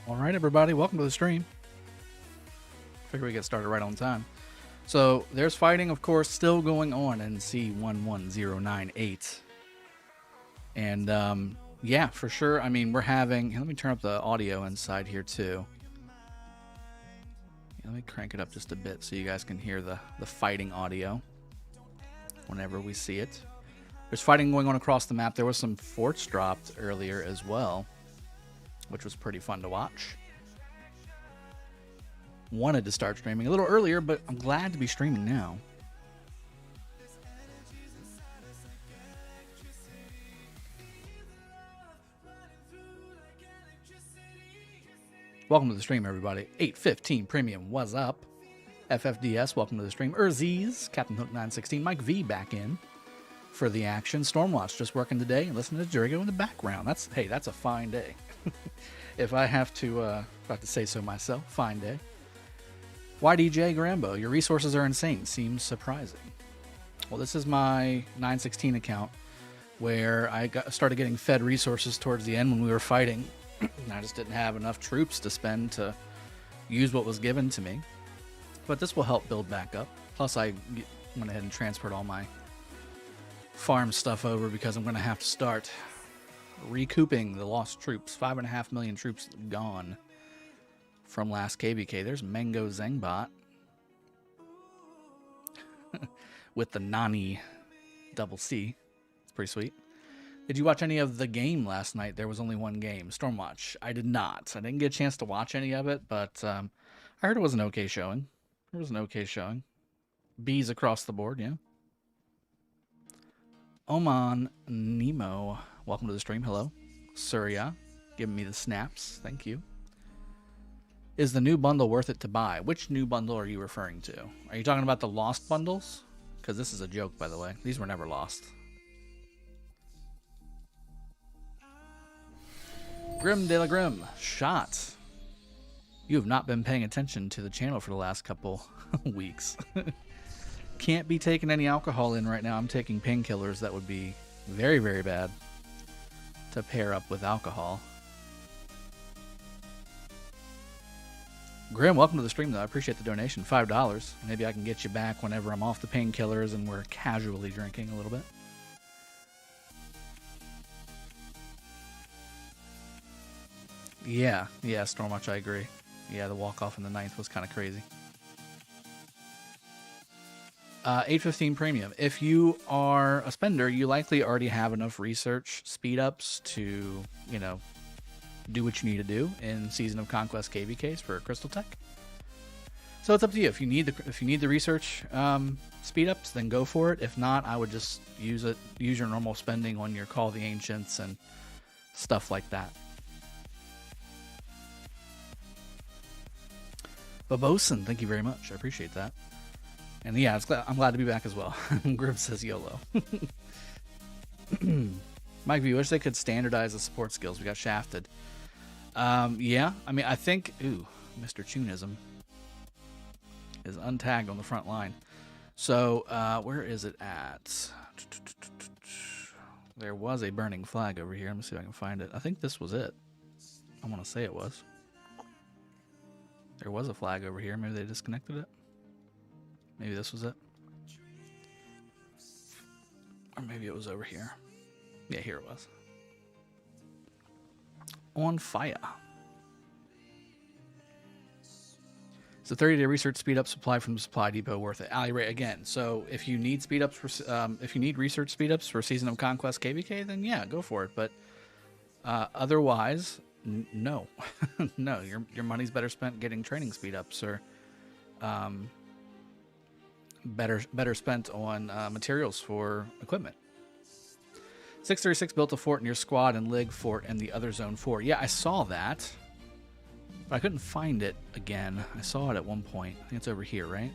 All right, everybody, welcome to the stream. Figure we get started right on time. So there's fighting, of course, still going on in C11098. And yeah, for sure. I mean, we're having. Let me turn up the audio inside here too. Let me crank it up just a bit so you guys can hear the fighting audio whenever we see it. There's fighting going on across the map. There was some forts dropped earlier as well, which was pretty fun to watch. Wanted to start streaming a little earlier, but I'm glad to be streaming now. Welcome to the stream, everybody. 815 Premium, what's up? FFDS, welcome to the stream. Urziz, Captain Hook 916, Mike V back in for the action. Stormwatch just working today and listening to Drago in the background. That's a fine day. if I have to say so myself, fine day. YDJ Grambo, your resources are insane. Seems surprising. Well, this is my 916 account where I started getting fed resources towards the end when we were fighting. And I just didn't have enough troops to spend to use what was given to me. But this will help build back up. Plus, I went ahead and transferred all my farm stuff over because I'm going to have to start recouping the lost troops. 5.5 million troops gone from last KvK. There's Mango Zengbot with the Nani double C. It's pretty sweet. Did you watch any of the game last night? There was only one game. Stormwatch. I did not. I didn't get a chance to watch any of it, but I heard it was an okay showing. It was an okay showing. Bees across the board, yeah. Oman Nemo, welcome to the stream. Hello. Surya, giving me the snaps. Thank you. Is the new bundle worth it to buy? Which new bundle are you referring to? Are you talking about the lost bundles? Because this is a joke, by the way. These were never lost. Grim de la Grim, shot. You have not been paying attention to the channel for the last couple weeks. Can't be taking any alcohol in right now. I'm taking painkillers that would be very, very bad to pair up with alcohol. Grim, welcome to the stream, though. I appreciate the donation. $5. Maybe I can get you back whenever I'm off the painkillers and we're casually drinking a little bit. Yeah, Stormwatch, I agree. Yeah, the walk-off in the 9th was kind of crazy. 815 Premium. If you are a spender, you likely already have enough research speed-ups to, do what you need to do in Season of Conquest KvKs for Crystal Tech. So it's up to you. If you need the research speed-ups, then go for it. If not, I would just use your normal spending on your Call of the Ancients and stuff like that. Babosin, thank you very much. I appreciate that. And yeah, I'm glad to be back as well. Grim says YOLO. Mike V, wish they could standardize the support skills. We got shafted. Yeah, I mean, I think... Ooh, Mr. Tunism is untagged on the front line. So, where is it at? There was a burning flag over here. Let me see if I can find it. I think this was it. I want to say it was. There was a flag over here. Maybe they disconnected it. Maybe this was it. Or maybe it was over here. Yeah, here it was. On fire. Is the 30-day research speed up supply from the supply depot worth it? Ali Ray again. So if you need speed ups for if you need research speed ups for Season of Conquest KvK, then yeah, go for it. But otherwise, no, no. Your money's better spent getting training speed ups, or better spent on materials for equipment. 636 built a fort near Squad and Lig Fort and the other Zone 4. Yeah, I saw that, but I couldn't find it again. I saw it at one point. I think it's over here, right?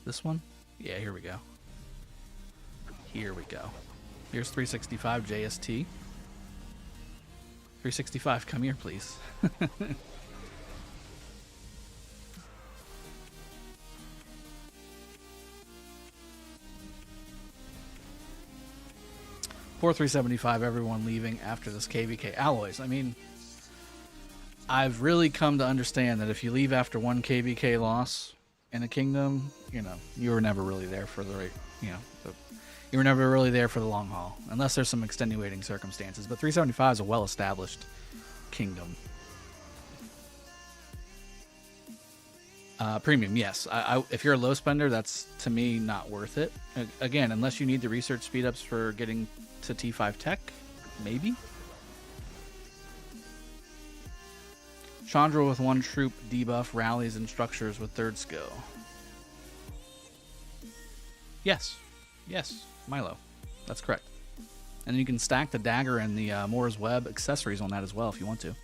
This one? Yeah, here we go. Here we go. Here's 365 JST. 365, come here, please. Poor 375, everyone leaving after this KvK alloys. I mean, I've really come to understand that if you leave after one KvK loss in a kingdom, you know, you were never really there for the right, you were never really there for the long haul, unless there's some extenuating circumstances. But 375 is a well-established kingdom. Premium, yes. If you're a low spender, that's, to me, not worth it. Again, unless you need the research speed-ups for getting to T5 tech, maybe. Chandra with 1 troop debuff rallies and structures with 3rd skill. Yes. Yes, Milo. That's correct. And you can stack the dagger and the Moore's Web accessories on that as well if you want to.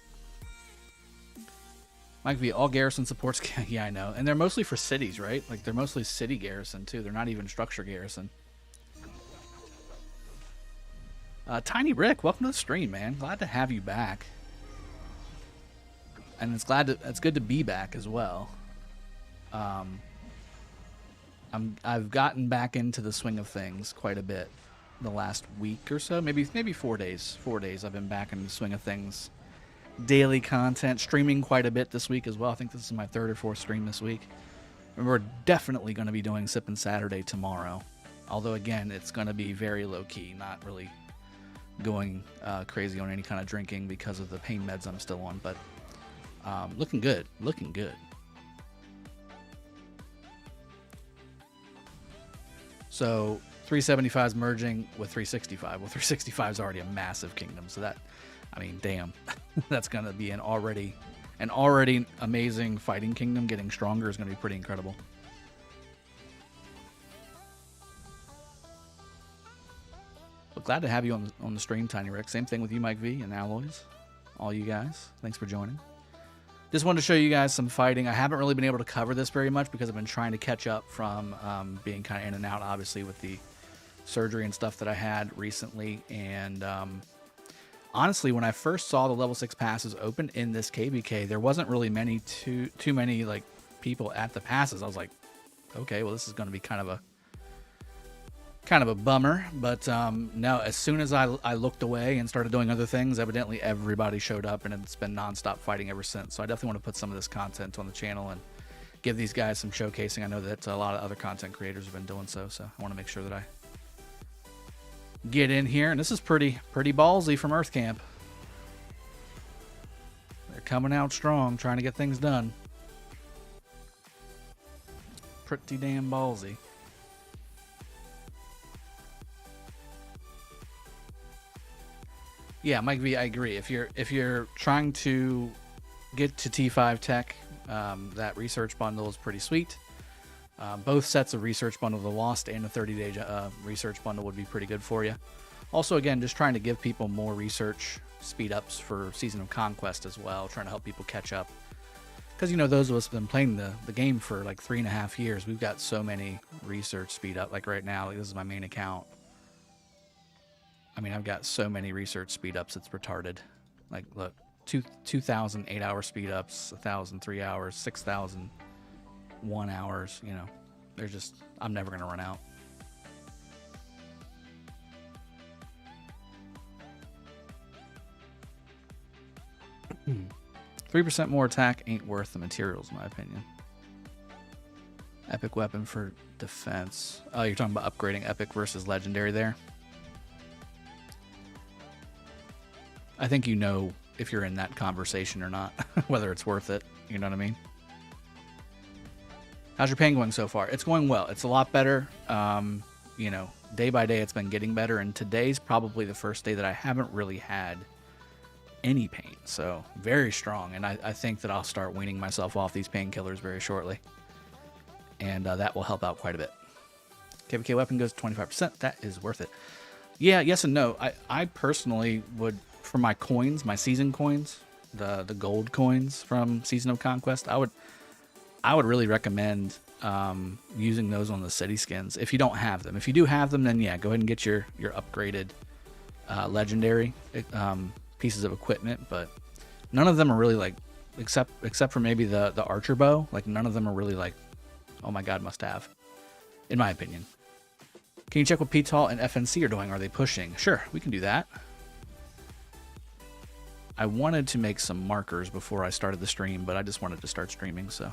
Mike V, all Garrison supports. Yeah, I know. And they're mostly for cities, right? Like, they're mostly city Garrison, too. They're not even structure Garrison. Tiny Rick, welcome to the stream, man. Glad to have you back. And it's good to be back as well. I've gotten back into the swing of things quite a bit the last week or so. Maybe 4 days. 4 days I've been back in the swing of things. Daily content, streaming quite a bit this week as well. I think this is my 3rd or 4th stream this week. And we're definitely going to be doing Sippin' Saturday tomorrow. Although, again, it's going to be very low-key, not really going crazy on any kind of drinking because of the pain meds I'm still on. But looking good. Looking good. So 375 is merging with 365. Well, 365 is already a massive kingdom, so that, I mean, damn, that's gonna be an already amazing fighting kingdom. Getting stronger is gonna be pretty incredible. But glad to have you on the stream, Tiny Rick. Same thing with you, Mike V and Alloys, all you guys. Thanks for joining. Just wanted to show you guys some fighting. I haven't really been able to cover this very much because I've been trying to catch up from being kind of in and out, obviously, with the surgery and stuff that I had recently. And honestly, when I first saw the level 6 passes open in this KvK, there wasn't really too many like people at the passes. I was like, okay, well, this is going to be kind of a bummer. But no, as soon as I looked away and started doing other things, evidently everybody showed up, and it's been nonstop fighting ever since. So I definitely want to put some of this content on the channel and give these guys some showcasing. I know that a lot of other content creators have been doing so I want to make sure that I get in here. And this is pretty ballsy from Earth Camp. They're coming out strong, trying to get things done. Pretty damn ballsy. Yeah, Mike V, I agree. If you're trying to get to T5 tech, that research bundle is pretty sweet. Both sets of research bundle, the Lost and the 30-day research bundle, would be pretty good for you. Also, again, just trying to give people more research speed ups for Season of Conquest as well, trying to help people catch up. Because, you know, those of us who have been playing the game for like 3.5 years, we've got so many research speed up. Like right now, like this is my main account. I mean, I've got so many research speed ups, it's retarded. Like, look, 2,000 8-hour speed ups, 1,000 3 hours, 6,000 1 hours. You know, they're just, I'm never going to run out. Hmm. 3% more attack ain't worth the materials, in my opinion. Epic weapon for defense. Oh, you're talking about upgrading epic versus legendary there? I think you know if you're in that conversation or not, whether it's worth it. You know what I mean? How's your pain going so far? It's going well. It's a lot better. You know, day by day it's been getting better, and today's probably the first day that I haven't really had any pain. So very strong, and I think that I'll start weaning myself off these painkillers very shortly, and that will help out quite a bit. KvK weapon goes to 25%. That is worth it. Yeah, yes and no. I personally would, for my coins, my season coins, the gold coins from Season of Conquest, I would really recommend using those on the city skins if you don't have them. If you do have them, then yeah, go ahead and get your upgraded legendary pieces of equipment. But none of them are really like, except for maybe the archer bow, like none of them are really like, oh my god, must have, in my opinion. Can you check what PTAL and FNC are doing? Are they pushing? Sure, we can do that. I wanted to make some markers before I started the stream, but I just wanted to start streaming, so.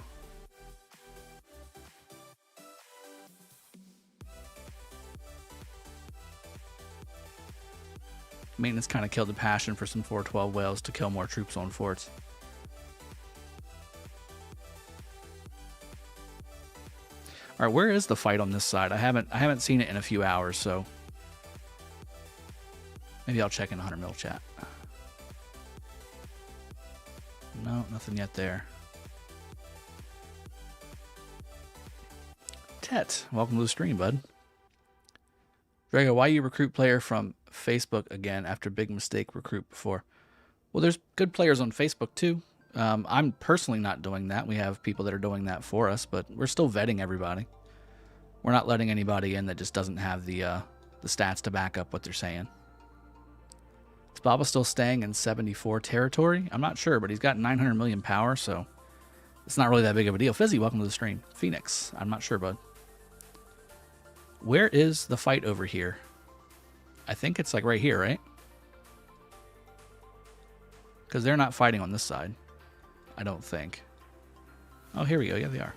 Maintenance kind of killed the passion for some 412 whales to kill more troops on forts. All right, where is the fight on this side? I haven't seen it in a few hours, so maybe I'll check in 100 mil chat. No, nothing yet there. Tet, welcome to the stream, bud. Drago, why you recruit player from Facebook again after big mistake recruit before? Well, there's good players on Facebook too. I'm personally not doing that. We have people that are doing that for us, but we're still vetting everybody. We're not letting anybody in that just doesn't have the stats to back up what they're saying. Is Baba still staying in 74 territory? I'm not sure, but he's got 900 million power, so it's not really that big of a deal. Fizzy, welcome to the stream. Phoenix, I'm not sure, bud. Where is the fight over here? I think it's like right here, right? Because they're not fighting on this side. I don't think. Oh, here we go. Yeah, they are.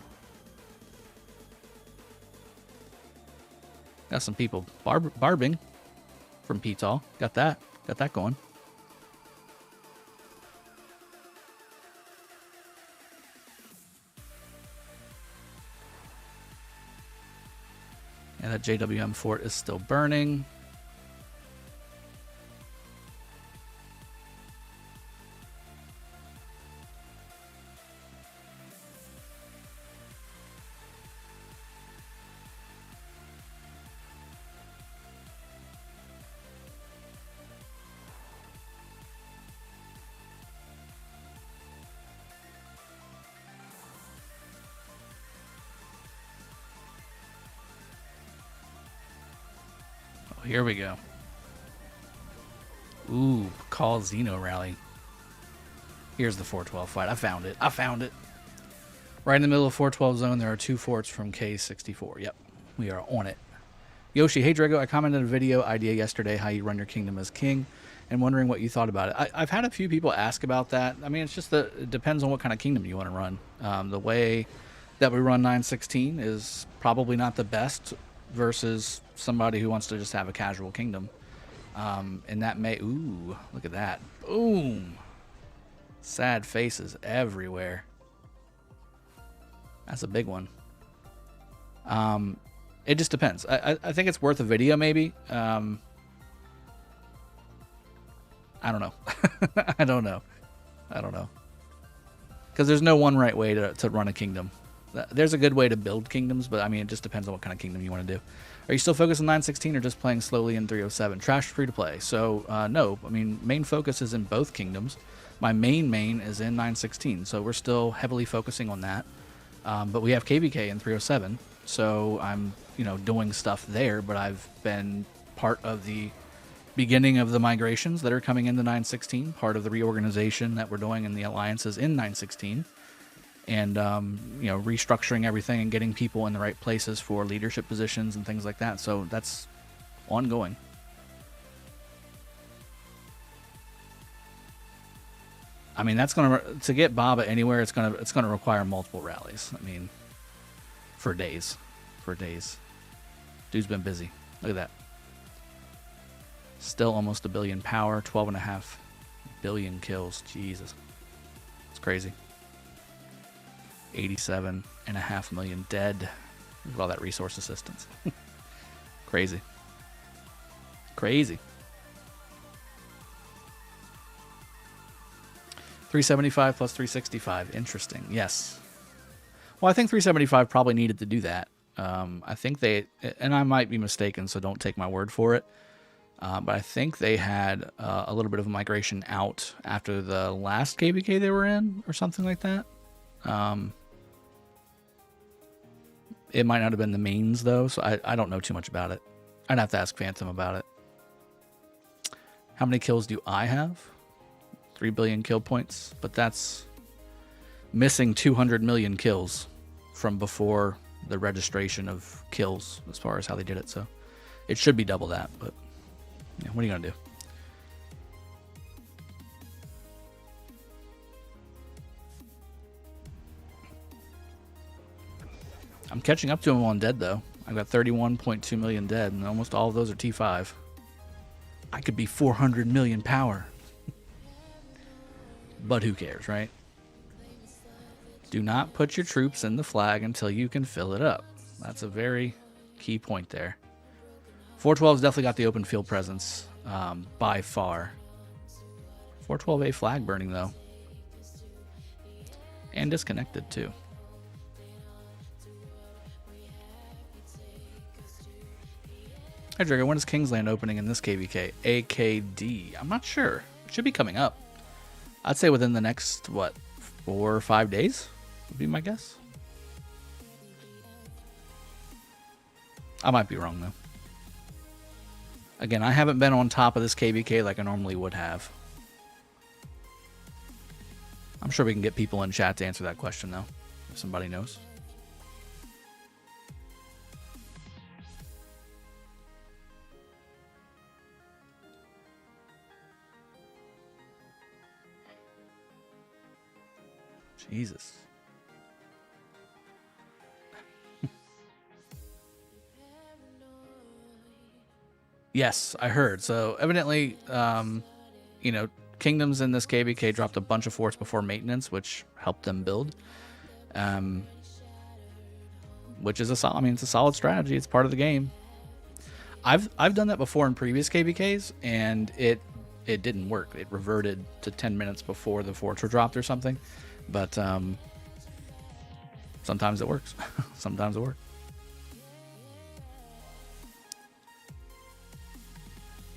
Got some people barbing from PTAL. Got that going. And that JWM fort is still burning. Here we go. Ooh, call Xeno rally. Here's the 412 fight. I found it. I found it. Right in the middle of 412 zone, there are two forts from K64. Yep, we are on it. Yoshi, hey Drago, I commented a video idea yesterday how you run your kingdom as king and wondering what you thought about it. I've had a few people ask about that. I mean, it's just that it depends on what kind of kingdom you want to run. The way that we run 916 is probably not the best versus somebody who wants to just have a casual kingdom. And that may... Ooh, look at that. Boom! Sad faces everywhere. That's a big one. It just depends. I think it's worth a video, maybe. I don't know. I don't know. Because there's no one right way to run a kingdom. There's a good way to build kingdoms, but I mean, it just depends on what kind of kingdom you want to do. Are you still focused on 916 or just playing slowly in 307? Trash free to play. So, no. I mean, main focus is in both kingdoms. My main is in 916, so we're still heavily focusing on that. But we have KvK in 307, so I'm, doing stuff there, but I've been part of the beginning of the migrations that are coming into 916, part of the reorganization that we're doing in the alliances in 916. And, restructuring everything and getting people in the right places for leadership positions and things like that. So that's ongoing. I mean, that's to get Baba anywhere, it's gonna require multiple rallies. I mean, for days. Dude's been busy. Look at that. Still almost 1 billion power, 12.5 billion kills. Jesus. It's crazy. 87.5 million dead. Look at all that resource assistance. Crazy. 375 plus 365. Interesting. Yes. Well, I think 375 probably needed to do that. I think they, and I might be mistaken, so don't take my word for it. But I think they had a little bit of a migration out after the last KvK they were in, or something like that. It might not have been the mains, though, so I don't know too much about it. I'd have to ask Phantom about it. How many kills do I have? 3 billion kill points, but that's missing 200 million kills from before the registration of kills as far as how they did it. So It should be double that, but yeah, what are you going to do? I'm catching up to him on dead, though. I've got 31.2 million dead, and almost all of those are T5. I could be 400 million power. But who cares, right? Do not put your troops in the flag until you can fill it up. That's a very key point there. 412's definitely got the open field presence by far. 412A flag burning, though. And disconnected, too. Hey, Drago, when is Kingsland opening in this KvK? AKD. I'm not sure. It should be coming up. I'd say within the next, what, 4 or 5 days would be my guess. I might be wrong, though. Again, I haven't been on top of this KvK like I normally would have. I'm sure we can get people in chat to answer that question, though, if somebody knows. Jesus. Yes, I heard. So evidently, you know, Kingdoms in this KvK dropped a bunch of forts before maintenance, which helped them build. Which is I mean, it's a solid strategy. It's part of the game. I've done that before in previous KvKs, and it didn't work. It reverted to 10 minutes before the forts were dropped or something. But sometimes it works. Sometimes it works.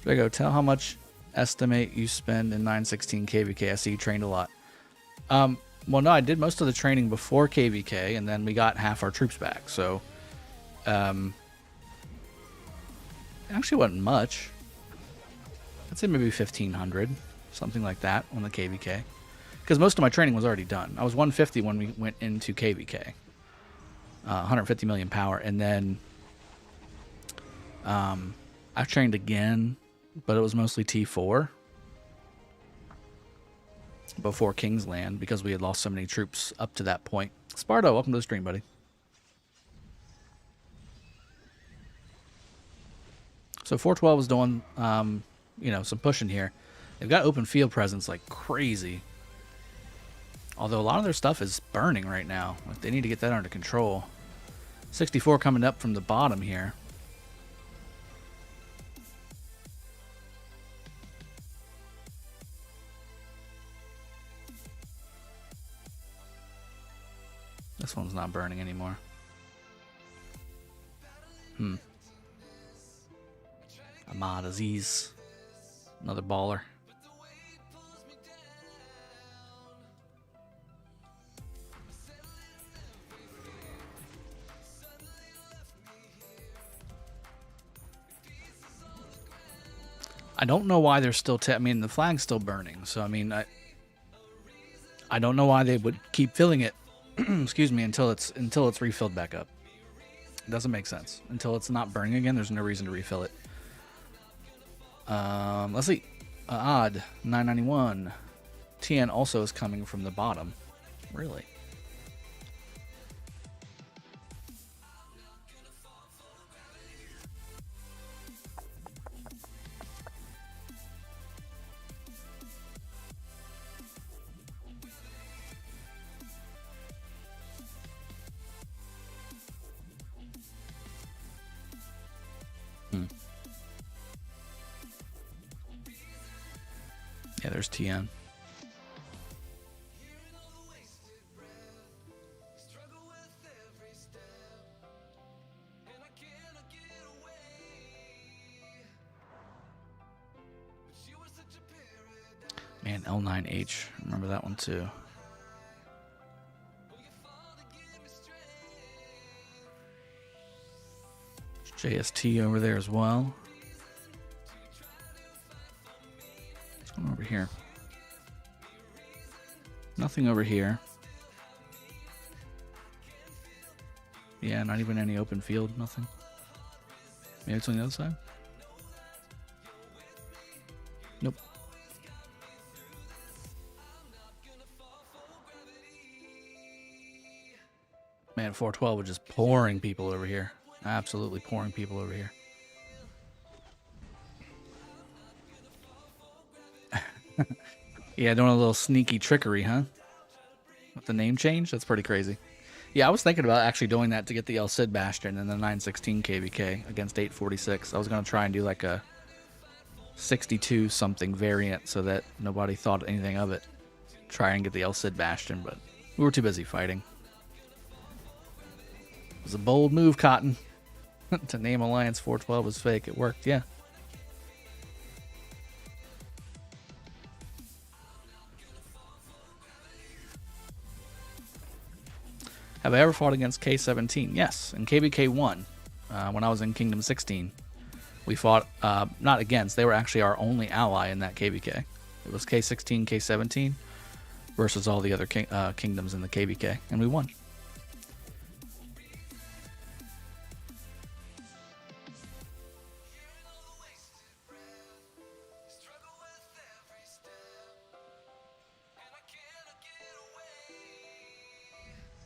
There you go. Tell how much estimate you spend in 916 KvK. I see you trained a lot. Well, no, I did most of the training before KvK, and then we got half our troops back. So, it actually wasn't much. I'd say maybe 1,500, something like that on the KvK. Because most of my training was already done. I was 150 when we went into KvK. 150 million power. And then I trained again, but it was mostly T4 before Kingsland because we had lost so many troops up to that point. Sparta, welcome to the stream, buddy. So 412 is doing, you know, some pushing here. They've got open field presence like crazy. Although a lot of their stuff is burning right now. Like, they need to get that under control. 64 coming up from the bottom here. This one's not burning anymore. Ahmad Aziz. Another baller. I don't know why they're still... I mean, the flag's still burning. So, I mean, I don't know why they would keep filling it. Excuse me, until it's refilled back up. It doesn't make sense. Until it's not burning again, there's no reason to refill it. Let's see. Odd 991. TN also is coming from the bottom. Really? Yeah, there's TN. Man, L9H. Remember that one too. There's JST over there as well. What's going on over here? Nothing over here. Yeah, not even any open field, nothing. Maybe it's on the other side? Nope. Man, 412 was just pouring people over here. Absolutely pouring people over here. Yeah, doing a little sneaky trickery, huh? With the name change? That's pretty crazy. Yeah, I was thinking about actually doing that to get the El Cid Bastion and the 916 KvK against 846. I was going to try and do like a 62 something variant so that nobody thought anything of it. Try and get the El Cid Bastion, but we were too busy fighting. It was a bold move, Cotton. To name Alliance 412 was fake. It worked, yeah. Have I ever fought against K17? Yes, in KvK 1, when I was in Kingdom 16. We fought, not against, they were actually our only ally in that KvK. It was K16, K17 versus all the other kingdoms in the KvK, and we won.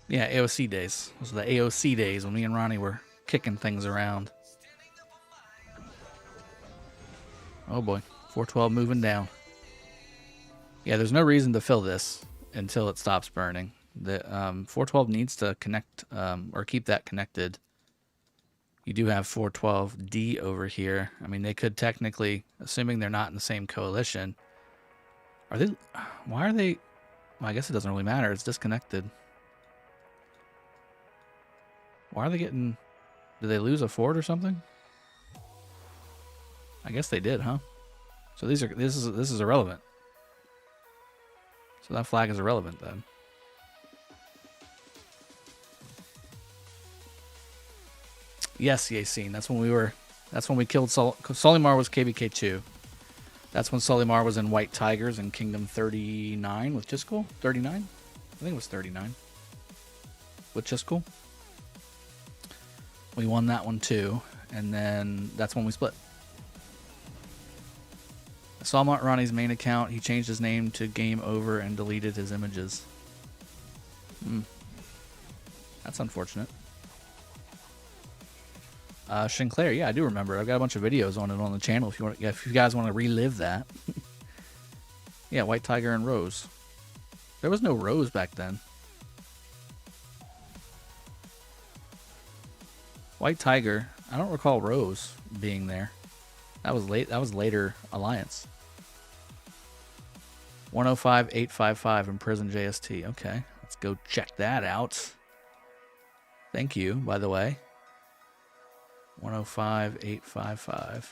Yeah, AOC days. Those were the AOC days when me and Ronnie were kicking things around. Oh boy, 412 moving down. Yeah, there's no reason to fill this until it stops burning. The 412 needs to connect or keep that connected. You do have 412D over here. I mean, they could technically, assuming they're not in the same coalition. Are they? Why are they? Well, I guess it doesn't really matter. It's disconnected. Why are they getting... Did they lose a fort or something? I guess they did, huh? So this is irrelevant. So that flag is irrelevant then. Yes, Yasin. That's when we were... That's when we killed Solimar was KvK 2. That's when Solimar was in White Tigers in Kingdom 39 with Chiskel? 39? I think it was 39. With Chiskel. We won that one too, and then that's when we split. I saw Ronnie's main account. He changed his name to Game Over and deleted his images. That's unfortunate. Sinclair, yeah, I do remember. I've got a bunch of videos on it on the channel if you want. If you guys want to relive that. Yeah, White Tiger and Rose. There was no Rose back then. White Tiger. I don't recall Rose being there. That was late. That was later Alliance. 105-855 in Prison JST. Okay, let's go check that out. Thank you, by the way. 105-855.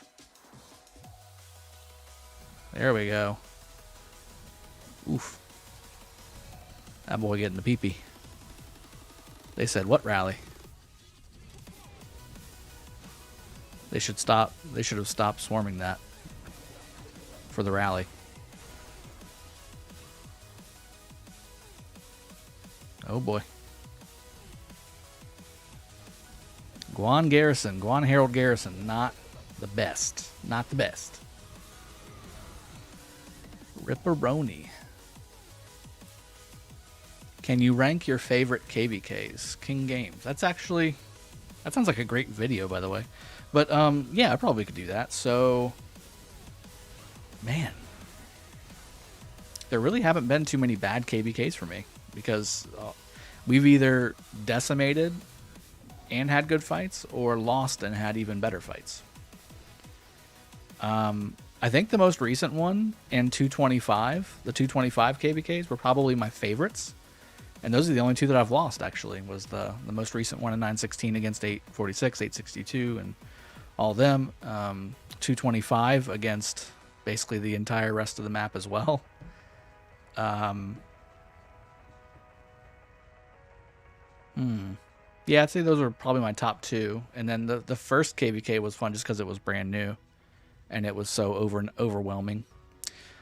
There we go. Oof. That boy getting the pee-pee. They said, what rally? They should stop. They should have stopped swarming that for the rally. Oh boy. Garrison. Harold Garrison. Not the best. Not the best. Ripperoni. Can you rank your favorite KvKs? King Games. That's actually... That sounds like a great video, by the way. But, yeah, I probably could do that. So, man. There really haven't been too many bad KvKs for me. Because we've either decimated and had good fights, or lost and had even better fights. I think the most recent one, and 225, the 225 KvKs were probably my favorites. And those are the only two that I've lost, actually, was the most recent one in 916 against 846, 862, and all them. 225 against basically the entire rest of the map as well. Yeah, I'd say those were probably my top two. And then the first KvK was fun just because it was brand new. And it was so overwhelming.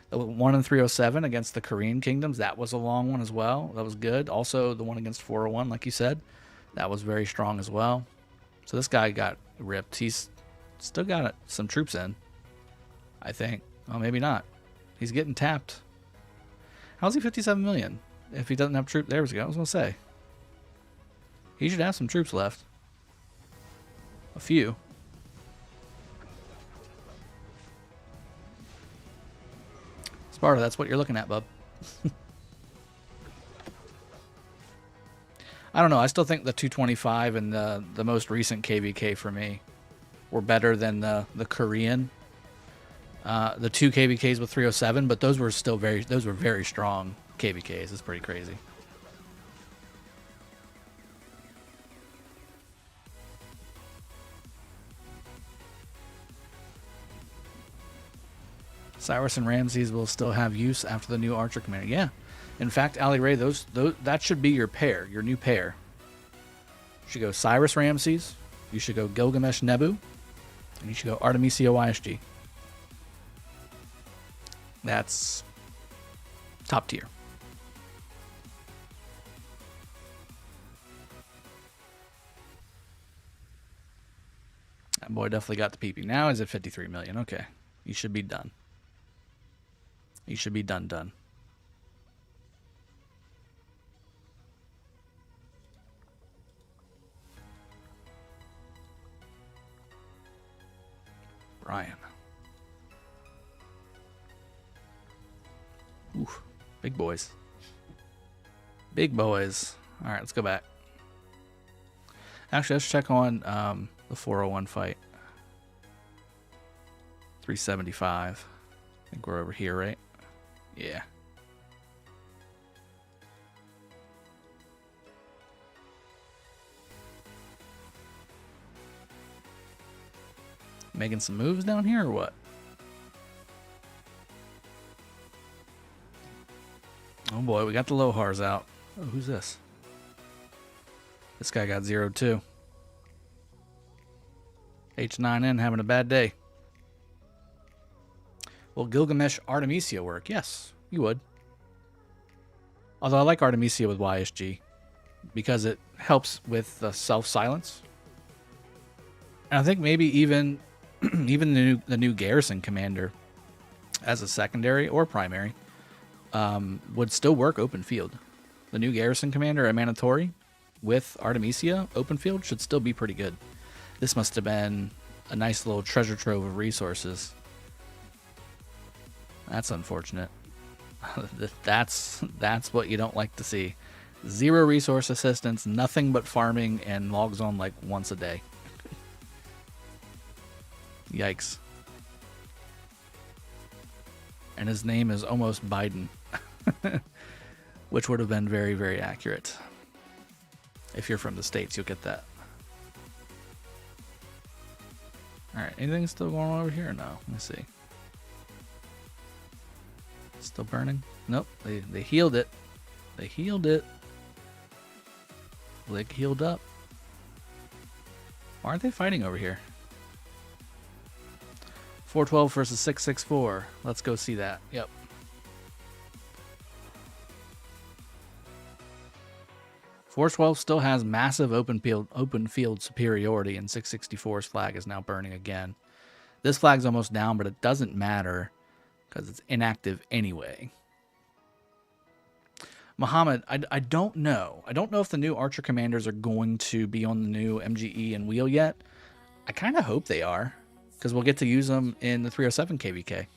The one in 307 against the Korean kingdoms, that was a long one as well. That was good. Also, the one against 401, like you said, that was very strong as well. So this guy got ripped. He's Still got some troops in, I think. Oh, maybe not. He's getting tapped. How's he 57 million if he doesn't have troops? There we go. I was going to say. He should have some troops left. A few. Sparta, that's what you're looking at, bub. I don't know. I still think the 225 and the most recent KvK for me were better than the Korean. The 2 KvKs with 307, but those were still very strong KvKs. It's pretty crazy. Cyrus and Ramses will still have use after the new Archer Commander. Yeah. In fact, Ali Ray, those that should be your pair, your new pair. You should go Cyrus Ramses, you should go Gilgamesh Nebu, and you should go Artemisia YSG. That's top tier. That boy definitely got the PP. Now he's at 53 million. Okay. You should be done. You should be done. Brian. Oof. Big boys. Big boys. All right, let's go back. Actually, let's check on the 401 fight. 375. I think we're over here, right? Yeah. Making some moves down here or what? Oh boy, we got the Lohars out. Oh, who's this? This guy got 0-2. H9N having a bad day. Will Gilgamesh Artemisia work? Yes, you would. Although I like Artemisia with YSG because it helps with the self-silence. And I think maybe even the new Garrison commander as a secondary or primary would still work open field. The new Garrison commander at Mandatory with Artemisia open field should still be pretty good. This must have been a nice little treasure trove of resources. That's unfortunate. That's what you don't like to see. 0 resource assistance, nothing but farming, and logs on like once a day. Yikes. And his name is almost Biden. Which would have been very, very accurate. If you're from the States, you'll get that. Alright, anything still going on over here? No. Let me see. Still burning? Nope. They healed it. They healed it. Lig healed up. Why aren't they fighting over here? 412 versus 664. Let's go see that. Yep. .412 still has massive open field superiority, and 664's flag is now burning again. This flag's almost down, but it doesn't matter because it's inactive anyway. Muhammad, I don't know. I don't know if the new Archer commanders are going to be on the new MGE and wheel yet. I kind of hope they are, because we'll get to use them in the 307 KvK.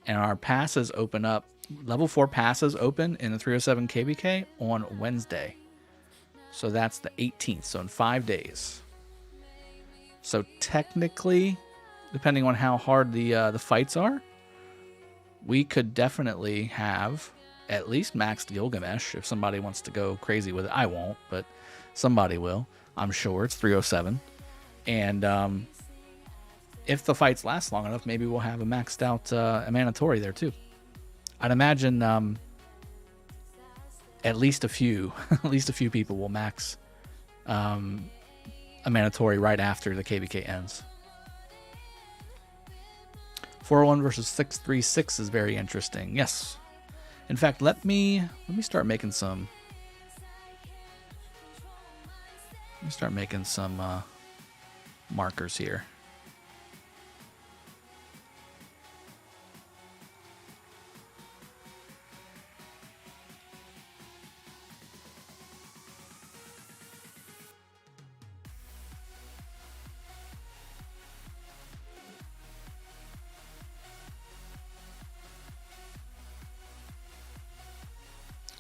And our passes open up. Level 4 passes open in the 307 KvK on Wednesday. So that's the 18th, so in 5 days. So technically, depending on how hard the fights are, we could definitely have at least maxed Gilgamesh if somebody wants to go crazy with it. I won't, but somebody will. I'm sure it's 307. And if the fights last long enough, maybe we'll have a maxed out Emanatori there too. I'd imagine at least a few people will max Emanatori right after the KvK ends. 401 versus 636 is very interesting. Yes. In fact, let me start making some. Let me start making some markers here.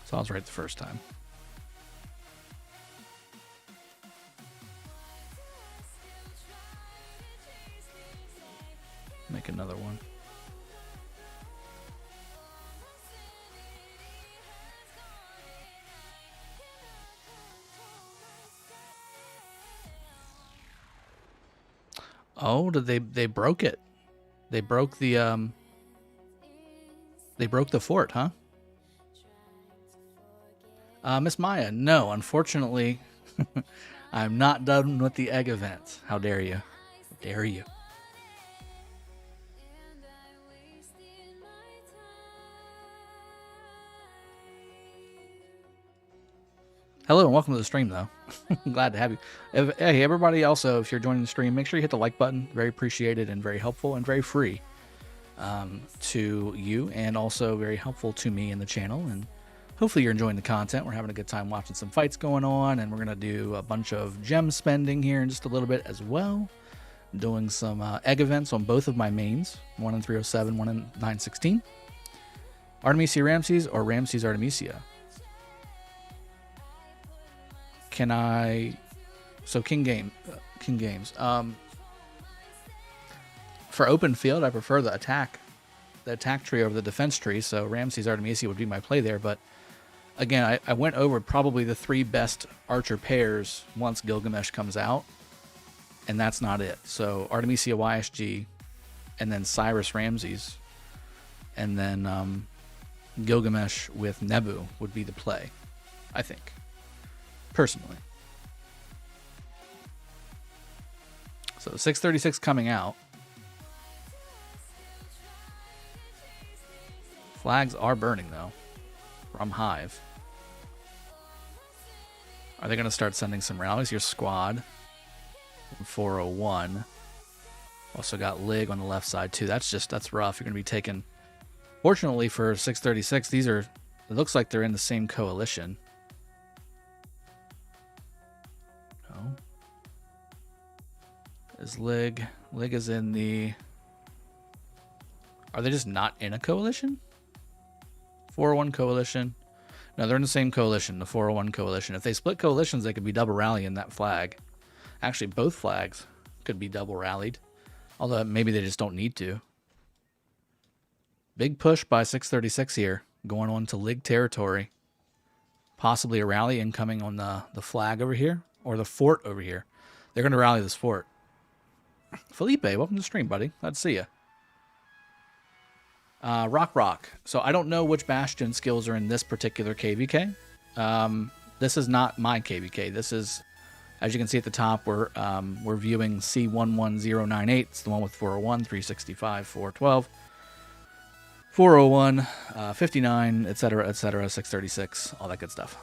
So I was right the first time. Make another one. Oh, they broke it. They broke the fort, huh? Miss Maya, no, unfortunately, I'm not done with the egg event. How dare you? How dare you? Hello and welcome to the stream, though. Glad to have you. Hey, everybody, also, if you're joining the stream, make sure you hit the like button. Very appreciated and very helpful and very free to you, and also very helpful to me and the channel. And hopefully you're enjoying the content. We're having a good time watching some fights going on, and we're going to do a bunch of gem spending here in just a little bit as well. Doing some egg events on both of my mains, one in 307, one in 916. Artemisia Ramses or Ramses Artemisia? Can I... So King Games. For open field, I prefer the attack tree over the defense tree, so Ramses Artemisia would be my play there. But again, I went over probably the 3 best archer pairs once Gilgamesh comes out, and that's not it. So Artemisia YSG, and then Cyrus Ramses, and then Gilgamesh with Nebu would be the play, I think, personally. So 636 coming out. Flags are burning, though, from Hive. Are they going to start sending some rallies? Your squad. 401. Also got Lig on the left side, too. That's rough. You're going to be taking... Fortunately for 636, these are... It looks like they're in the same coalition. Oh. Is Lig... Lig is in the... Are they just not in a coalition? 401 coalition. No, they're in the same coalition, the 401 coalition. If they split coalitions, they could be double rallying that flag. Actually, both flags could be double rallied. Although maybe they just don't need to. Big push by 636 here, going on to Lig territory. Possibly a rally incoming on the flag over here, or the fort over here. They're going to rally this fort. Felipe, welcome to the stream, buddy. Glad to see you. Rock. So I don't know which Bastion skills are in this particular KvK. This is not my KvK. This is, as you can see at the top, we're viewing C11098. It's the one with 401, 365, 412, 401, 59, etc., 636, all that good stuff.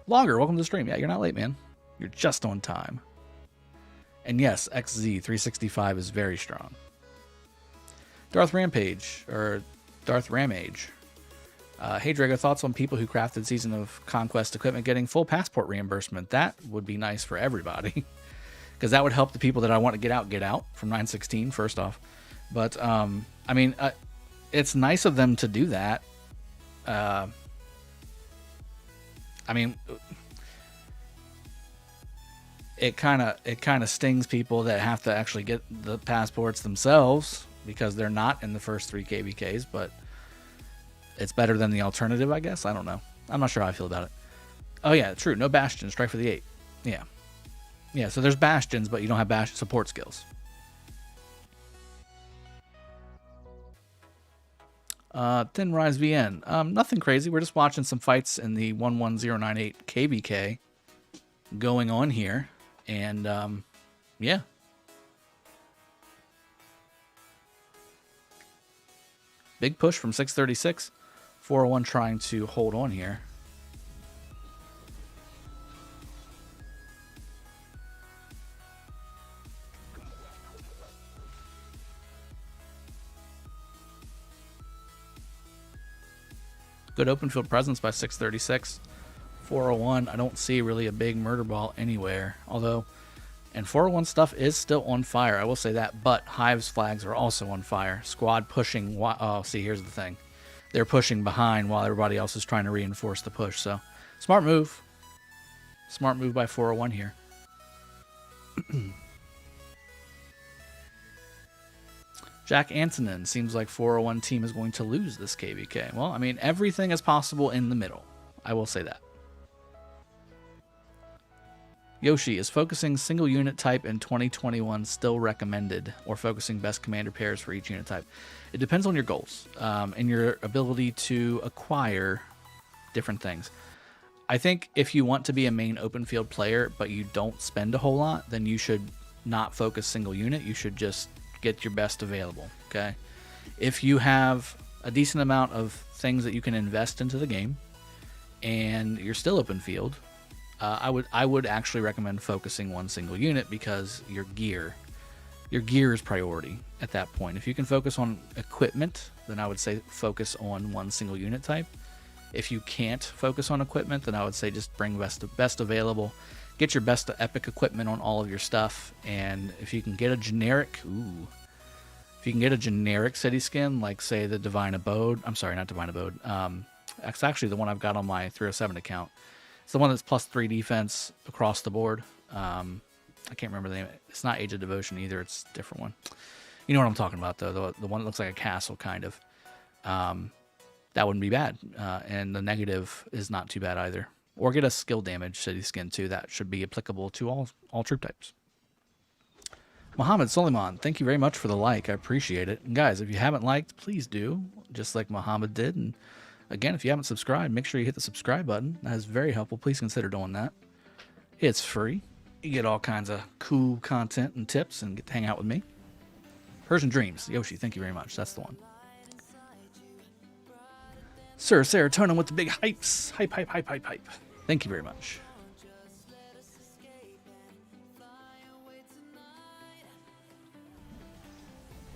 Logger, welcome to the stream. Yeah, you're not late, man. You're just on time. And yes, XZ365 is very strong. Darth Ramage. Hey, Drago, thoughts on people who crafted Season of Conquest equipment getting full passport reimbursement? That would be nice for everybody. Because that would help the people that I want to get out from 916, first off. But, I mean, it's nice of them to do that. I mean... It kind of stings people that have to actually get the passports themselves because they're not in the first 3 KvKs, but it's better than the alternative, I guess. I don't know. I'm not sure how I feel about it. Oh yeah, true. No Bastions. Strike for the 8. Yeah. Yeah, so there's Bastions, but you don't have Bastion support skills. Thin Rise VN. Nothing crazy. We're just watching some fights in the 11098 KvK going on here. And, yeah. Big push from 636. 401 trying to hold on here. Good open field presence by 636. 401, I don't see really a big murder ball anywhere. Although, and 401 stuff is still on fire, I will say that. But Hive's flags are also on fire. Squad pushing. Oh, see, here's the thing. they're pushing behind while everybody else is trying to reinforce the push. So, smart move. Smart move by 401 here. Jack Antonin, seems like 401 team is going to lose this KvK. Well, I mean, everything is possible in the middle. I will say that. Yoshi, is focusing single unit type in 2021 still recommended, or focusing best commander pairs for each unit type? It depends on your goals and your ability to acquire different things. I think if you want to be a main open field player, but you don't spend a whole lot, then you should not focus single unit. You should just get your best available, okay? If you have a decent amount of things that you can invest into the game and you're still open field, I would actually recommend focusing one single unit, because your gear is priority at that point. If you can focus on equipment, then I would say focus on one single unit type. If you can't focus on equipment, then I would say just bring best available. Get your best epic equipment on all of your stuff, and if you can get a generic, city skin, like say the Divine Abode, I'm sorry, not Divine Abode, it's actually the one I've got on my 307 account. It's the one that's +3 defense across the board. I can't remember the name. It's not Age of Devotion either, it's a different one. You know what I'm talking about, though, the one that looks like a castle, kind of. That wouldn't be bad, and the negative is not too bad either. Or get a skill damage city skin too. That should be applicable to all troop types. Mohammed Suleiman, thank you very much for the like. I appreciate it. And guys, if you haven't liked, please do, just like Mohammed did. And again, if you haven't subscribed, make sure you hit the subscribe button. That is very helpful. Please consider doing that. It's free. You get all kinds of cool content and tips and get to hang out with me. Persian Dreams. Yoshi, thank you very much. That's the one. Sir Serotonin with the big hypes. Hype. Thank you very much.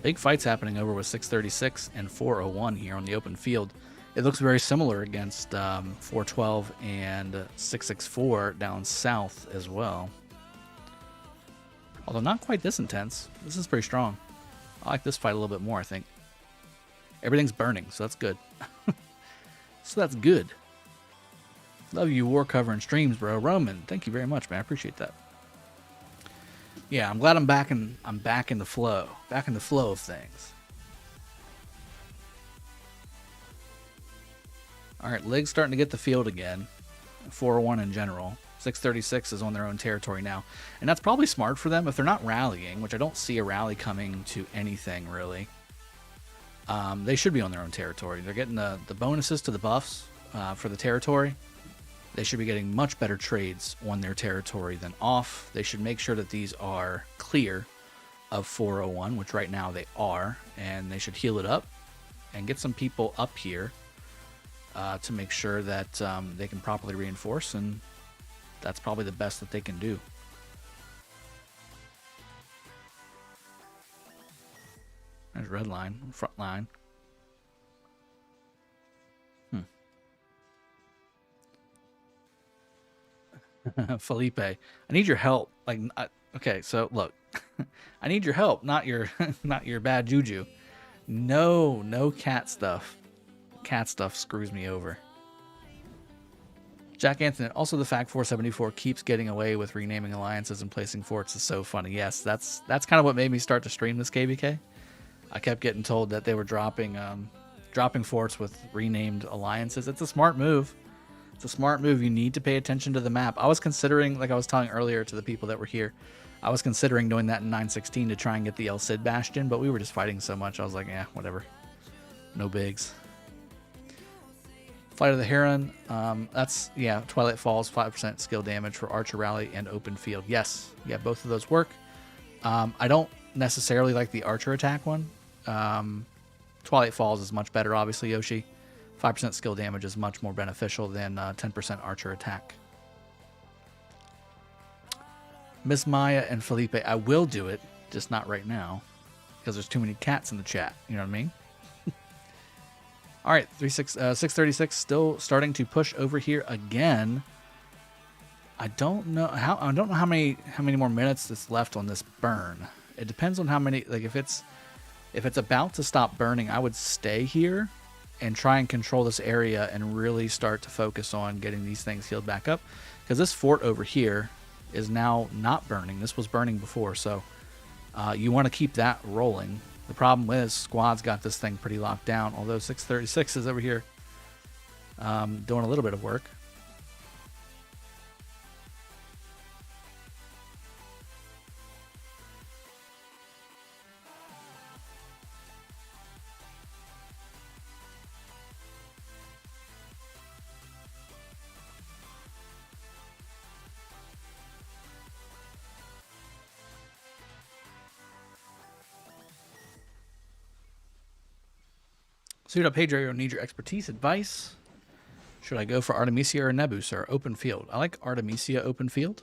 Big fights happening over with 636 and 401 here on the open field. It looks very similar against 412 and 664 down south as well. Although not quite this intense. This is pretty strong. I like this fight a little bit more, I think. Everything's burning, so that's good. So that's good. Love you, war covering streams, bro. Roman, thank you very much, man. I appreciate that. Yeah, I'm glad I'm back in the flow. Back in the flow of things. Alright, Lig's starting to get the field again. 401 in general. 636 is on their own territory now. And that's probably smart for them if they're not rallying, which I don't see a rally coming to anything really. They should be on their own territory. They're getting the bonuses to the buffs for the territory. They should be getting much better trades on their territory than off. They should make sure that these are clear of 401, which right now they are, and they should heal it up and get some people up here to make sure that they can properly reinforce, and that's probably the best that they can do. There's red line, front line. Felipe, I need your help. Like, okay, so look, I need your help, not your bad juju. No cat stuff. Cat stuff screws me over. Jack Anthony, also the fact 474 keeps getting away with renaming alliances and placing forts is so funny. Yes, that's kind of what made me start to stream this KvK. I kept getting told that they were dropping forts with renamed alliances. It's a smart move. It's a smart move. You need to pay attention to the map. I was considering, like I was telling earlier to the people that were here, I was considering doing that in 916 to try and get the El Cid Bastion, but we were just fighting so much. I was like, yeah, whatever. No bigs. Flight of the Heron. That's, yeah, Twilight Falls, 5% skill damage for Archer Rally and Open Field. Yes, yeah, both of those work. I don't necessarily like the Archer attack one. Twilight Falls is much better, obviously, Yoshi. 5% skill damage is much more beneficial than 10% Archer attack. Miss Maya and Felipe, I will do it, just not right now, because there's too many cats in the chat. You know what I mean? All right, 636 still starting to push over here again. I don't know how many more minutes that's left on this burn. It depends on how many. Like if it's about to stop burning, I would stay here and try and control this area and really start to focus on getting these things healed back up. Because this fort over here is now not burning. This was burning before, so you want to keep that rolling. The problem is Squad's got this thing pretty locked down, although 636 is over here doing a little bit of work. Suit up, hey Drago, need your expertise, advice. Should I go for Artemisia or Nebu, sir? Open field. I like Artemisia open field.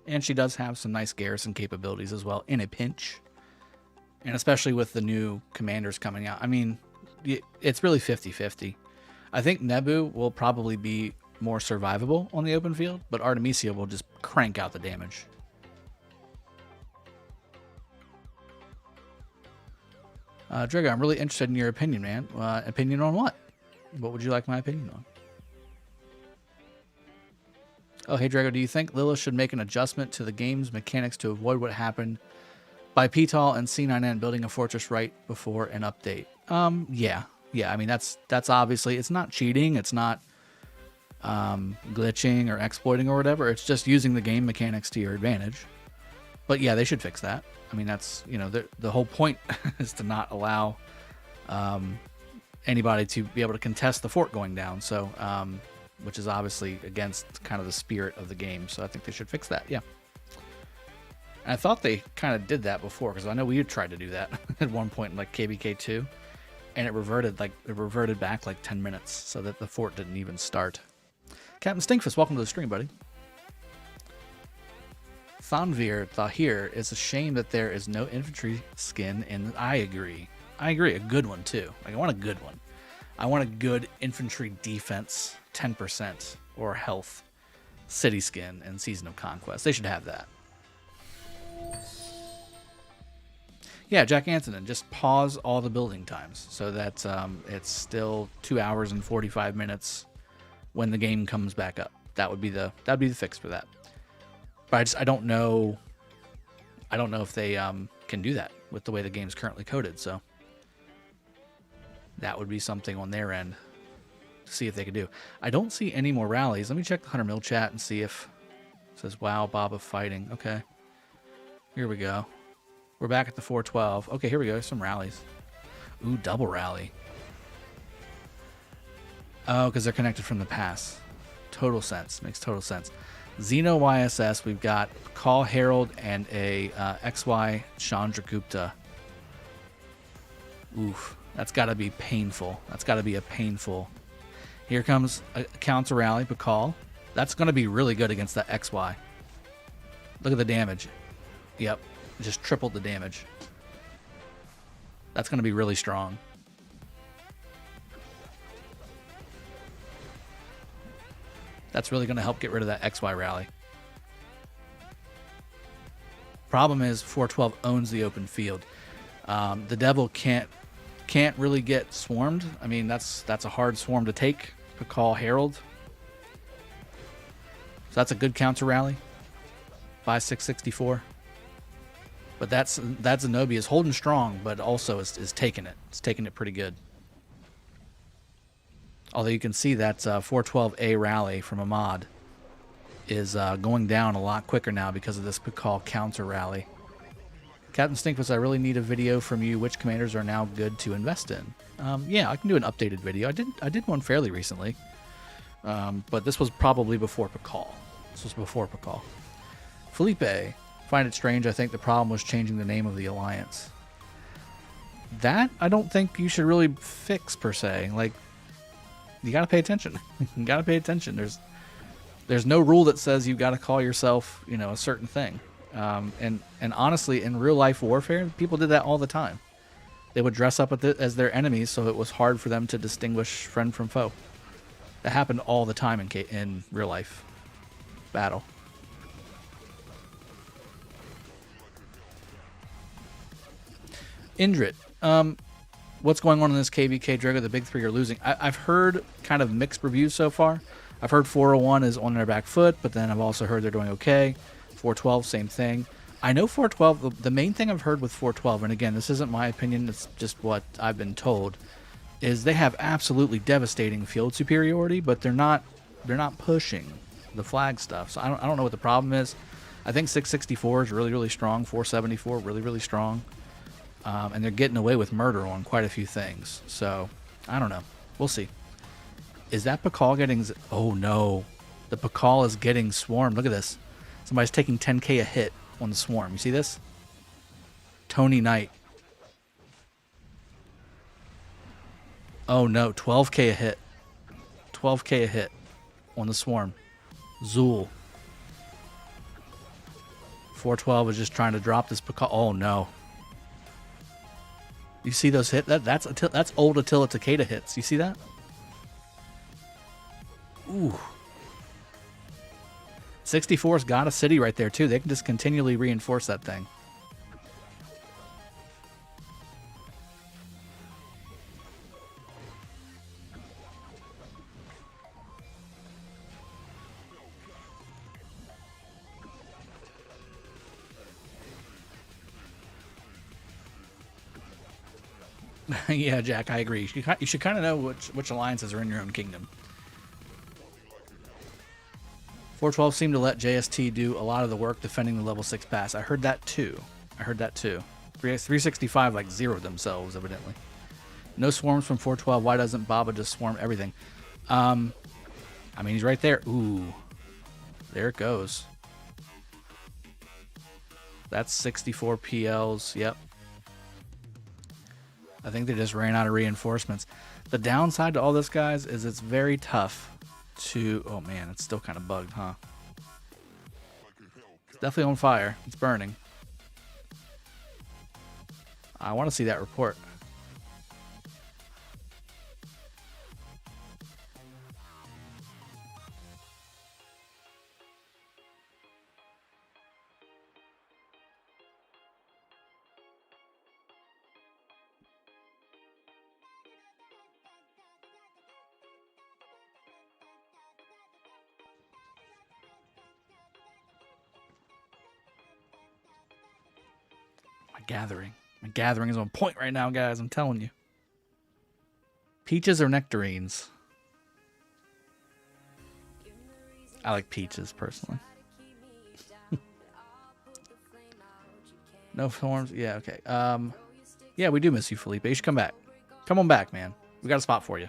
And she does have some nice garrison capabilities as well, in a pinch. And especially with the new commanders coming out. I mean, it's really 50-50. I think Nebu will probably be more survivable on the open field, but Artemisia will just crank out the damage. Drago, I'm really interested in your opinion, man. Opinion on what? What would you like my opinion on? Oh, hey, Drago, do you think Lilith should make an adjustment to the game's mechanics to avoid what happened by PTAL and C9N building a fortress right before an update? Yeah. I mean, that's obviously, it's not cheating. It's not glitching or exploiting or whatever. It's just using the game mechanics to your advantage. But yeah, they should fix that. I mean, that's, you know, the whole point is to not allow anybody to be able to contest the fort going down. So, which is obviously against kind of the spirit of the game. So I think they should fix that. Yeah. And I thought they kind of did that before, because I know we had tried to do that at one point in like KvK 2, and it reverted back like 10 minutes so that the fort didn't even start. Captain Stinkfist, welcome to the stream, buddy. Thonvir Thahir, it's a shame that there is no infantry skin, and I agree. A good one too. Like, I want a good one. I want a good infantry defense 10% or health city skin in Season of Conquest. They should have that. Yeah, Jack Antonin, just pause all the building times so that it's still 2 hours and 45 minutes when the game comes back up. That'd be the fix for that. But I don't know if they can do that with the way the game's currently coded. So that would be something on their end to see if they could do. I don't see any more rallies. Let me check the 100 mil chat and see if it says, wow, Baba fighting. Okay. Here we go. We're back at the 412. Okay, here we go. Some rallies. Ooh, double rally. Oh, because they're connected from the pass. Total sense. Makes total sense. Xeno YSS, we've got Call Herald and a XY Chandragupta. Oof, that's got to be painful. That's got to be a painful. Here comes a counter rally, Pakal. That's going to be really good against that XY. Look at the damage. Yep, just tripled the damage. That's going to be really strong. That's really going to help get rid of that XY rally. Problem is 412 owns the open field. The Devil can't really get swarmed. I mean, that's a hard swarm to take. Call Herald. So that's a good counter rally by 664. But that Zenobia is holding strong, but also is taking it. It's taking it pretty good. Although you can see that 412A rally from Ahmad is going down a lot quicker now because of this Pakal counter rally. Captain Stinkfist, I really need a video from you. Which commanders are now good to invest in? Yeah, I can do an updated video. I did one fairly recently, but this was probably before Pakal. Felipe, find it strange. I think the problem was changing the name of the alliance. That I don't think you should really fix per se. Like, you gotta pay attention. You gotta pay attention. There's no rule that says you gotta call yourself, you know, a certain thing. And honestly, in real life warfare, people did that all the time. They would dress up as their enemies, so it was hard for them to distinguish friend from foe. That happened all the time in real life battle. Indrit, what's going on in this KvK Drago? The big three are losing. I've heard kind of mixed reviews so far. I've heard 401 is on their back foot, but then I've also heard they're doing okay. 412, same thing. I know 412, the main thing I've heard with 412, and again, this isn't my opinion, it's just what I've been told, is they have absolutely devastating field superiority, but they're not pushing the flag stuff. So I don't know what the problem is. I think 664 is really, really strong. 474, really, really strong. And they're getting away with murder on quite a few things. So, I don't know. We'll see. Is that Pakal getting... Oh, no. The Pakal is getting swarmed. Look at this. Somebody's taking 10k a hit on the swarm. You see this? Tony Knight. Oh, no. 12k a hit. 12k a hit on the swarm. Zool. 412 is just trying to drop this Pakal. Oh, no. You see those hits? That's old Attila Takeda hits. You see that? Ooh. 64's got a city right there, too. They can just continually reinforce that thing. Yeah, Jack, I agree. You should kind of know which alliances are in your own kingdom. 412 seemed to let JST do a lot of the work defending the level 6 pass. I heard that too. 365 like zeroed themselves, evidently. No swarms from 412. Why doesn't Baba just swarm everything? I mean, he's right there. Ooh. There it goes. That's 64 PLs. Yep. I think they just ran out of reinforcements. The downside to all this, guys, is it's very tough to... Oh, man, it's still kind of bugged, huh? It's definitely on fire. It's burning. I want to see that report. My gathering is on point right now, guys. I'm telling you. Peaches or nectarines? I like peaches, personally. No forms? Yeah, okay. Yeah, we do miss you, Felipe. You should come back. Come on back, man. We got a spot for you.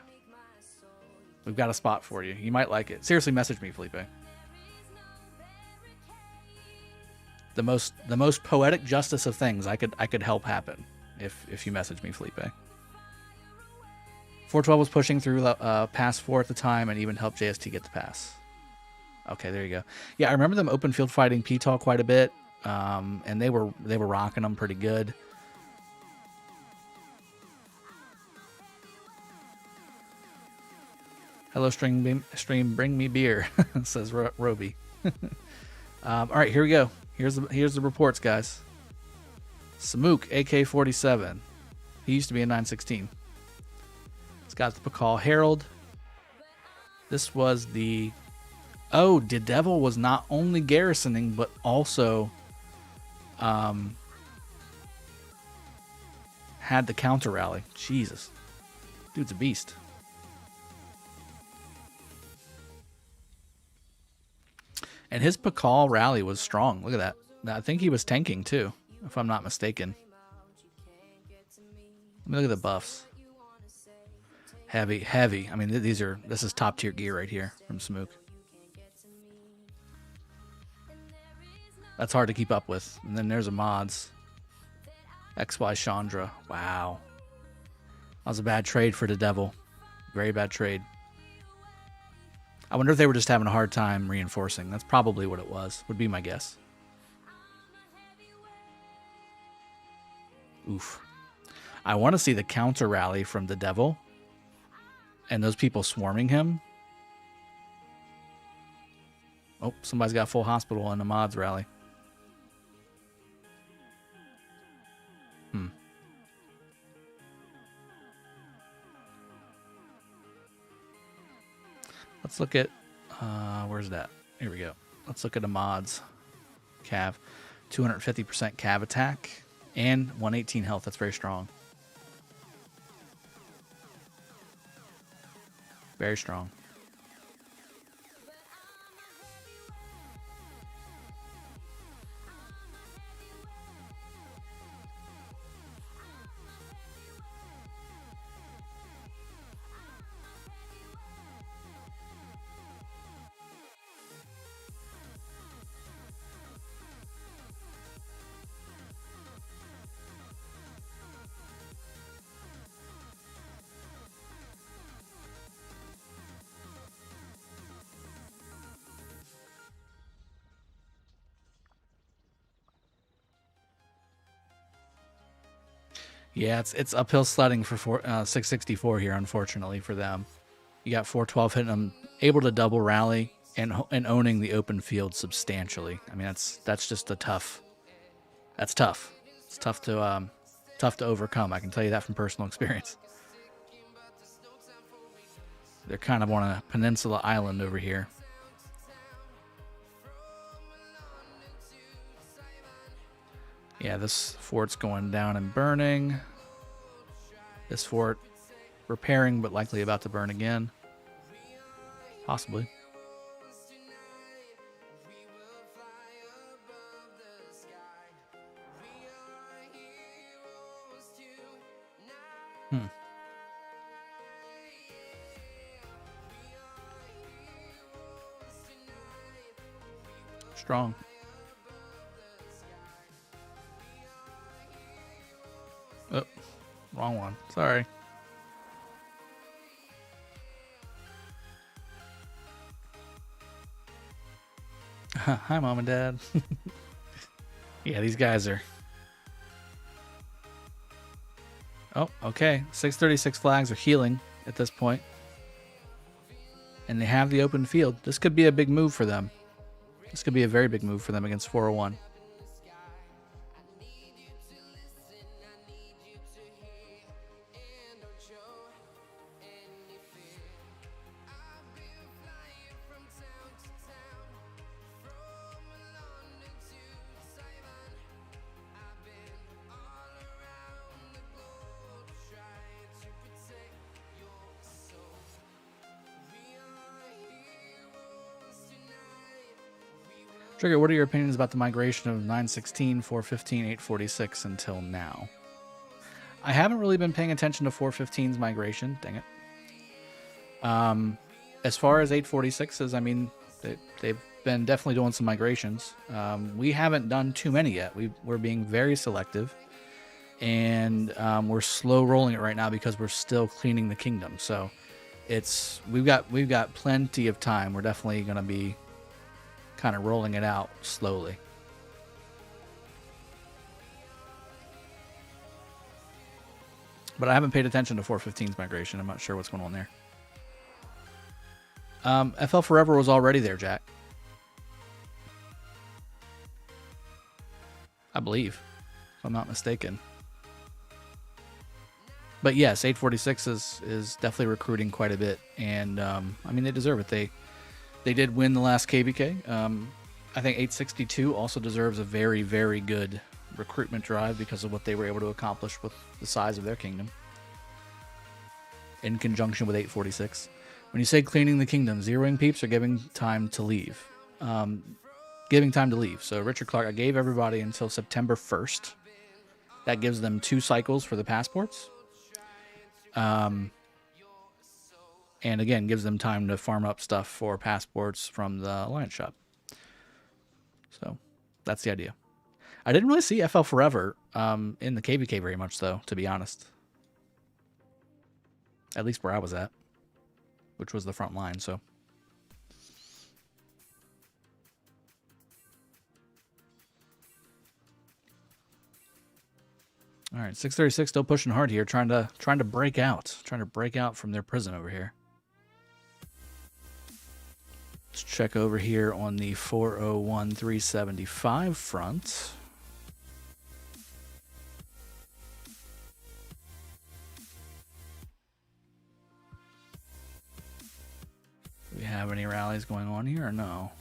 We've got a spot for you. You might like it. Seriously, message me, Felipe. The most poetic justice of things I could help happen if you message me, Felipe. 412 was pushing through pass 4 at the time and even helped JST get the pass. Okay, there you go. Yeah, I remember them open field fighting PTAL quite a bit, and they were rocking them pretty good. Hello, stream, bring me beer, says Roby. All right, here we go. Here's the reports, guys. Samuk, AK-47. He used to be a 916. It's got the Pakal Herald. This was the... Oh, the Devil was not only garrisoning, but also had the counter rally. Jesus. Dude's a beast. And his Pakal rally was strong. Look at that. I think he was tanking too, if I'm not mistaken. Let me look at the buffs. Heavy, heavy. I mean, this is top tier gear right here from Samuk. That's hard to keep up with. And then there's a mods. XY Chandra. Wow. That was a bad trade for the Devil. Very bad trade. I wonder if they were just having a hard time reinforcing. That's probably what it was, would be my guess. Oof. I want to see the counter rally from the Devil and those people swarming him. Oh, somebody's got full hospital in the mods rally. Let's look at, where's that? Here we go. Let's look at a mods. Cav. 250% Cav attack and 118 health. That's very strong. Very strong. Yeah, it's uphill sledding for 664 here, unfortunately for them. You got 412 hitting them, able to double rally and owning the open field substantially. I mean, that's just a tough. That's tough. It's tough to overcome. I can tell you that from personal experience. They're kind of on a peninsula island over here. Yeah, this fort's going down and burning. This fort repairing, but likely about to burn again. Possibly. Strong. Oh, wrong one. Sorry. Hi, Mom and Dad. Yeah, these guys are... Oh, okay. 636 flags are healing at this point. And they have the open field. This could be a big move for them. This could be a very big move for them against 401. Trigger, what are your opinions about the migration of 916, 415, 846 until now? I haven't really been paying attention to 415's migration. Dang it. As far as 846's, I mean, they've been definitely doing some migrations. We haven't done too many yet. We're being very selective, and we're slow rolling it right now because we're still cleaning the kingdom. So we've got plenty of time. We're definitely going to be kind of rolling it out slowly. But I haven't paid attention to 415's migration. I'm not sure what's going on there. FL Forever was already there, Jack. I believe, if I'm not mistaken. But yes, 846 is definitely recruiting quite a bit, and I mean, they deserve it. They did win the last KvK. I think 862 also deserves a very, very good recruitment drive because of what they were able to accomplish with the size of their kingdom in conjunction with 846. When you say cleaning the kingdom, zeroing peeps or giving time to leave? Giving time to leave. So Richard Clark, I gave everybody until September 1st. That gives them 2 cycles for the passports. And again, gives them time to farm up stuff for passports from the Alliance shop. So that's the idea. I didn't really see FL Forever in the KvK very much, though, to be honest. At least where I was at, which was the front line, so. All right, 636 still pushing hard here, trying to break out, from their prison over here. Let's check over here on the 401-375 front. We have any rallies going on here or no?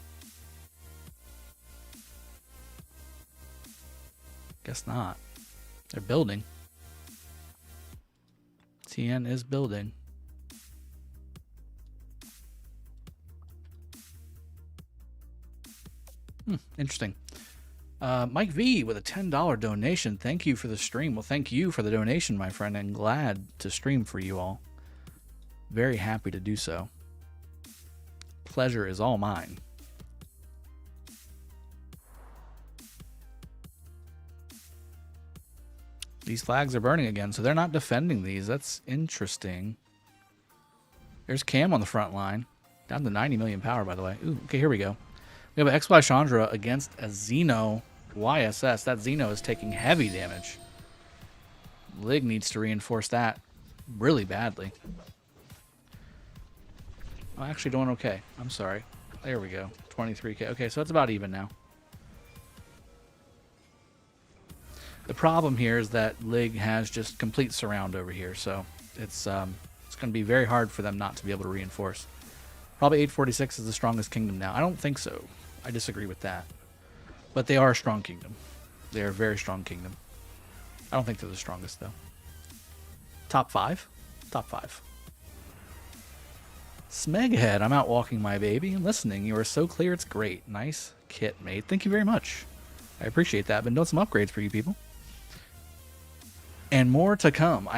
Guess not. They're building. TN is building. Interesting. Mike V with a $10 donation. Thank you for the stream. Well, thank you for the donation, my friend, and glad to stream for you all. Very happy to do so. Pleasure is all mine. These flags are burning again, so they're not defending these. That's interesting. There's Cam on the front line. Down to 90 million power, by the way. Ooh, okay, here we go. We have an XY Chandra against a Xeno YSS. That Xeno is taking heavy damage. Lig needs to reinforce that really badly. I'm actually doing okay. I'm sorry. There we go. 23k. Okay, so it's about even now. The problem here is that Lig has just complete surround over here, so it's going to be very hard for them not to be able to reinforce. Probably 846 is the strongest kingdom now. I don't think so. I disagree with that. But they are a strong kingdom. They are a very strong kingdom. I don't think they're the strongest, though. Top 5? Top 5. Smeghead, I'm out walking my baby and listening. You are so clear, it's great. Nice kit, mate. Thank you very much. I appreciate that. Been doing some upgrades for you people. And more to come.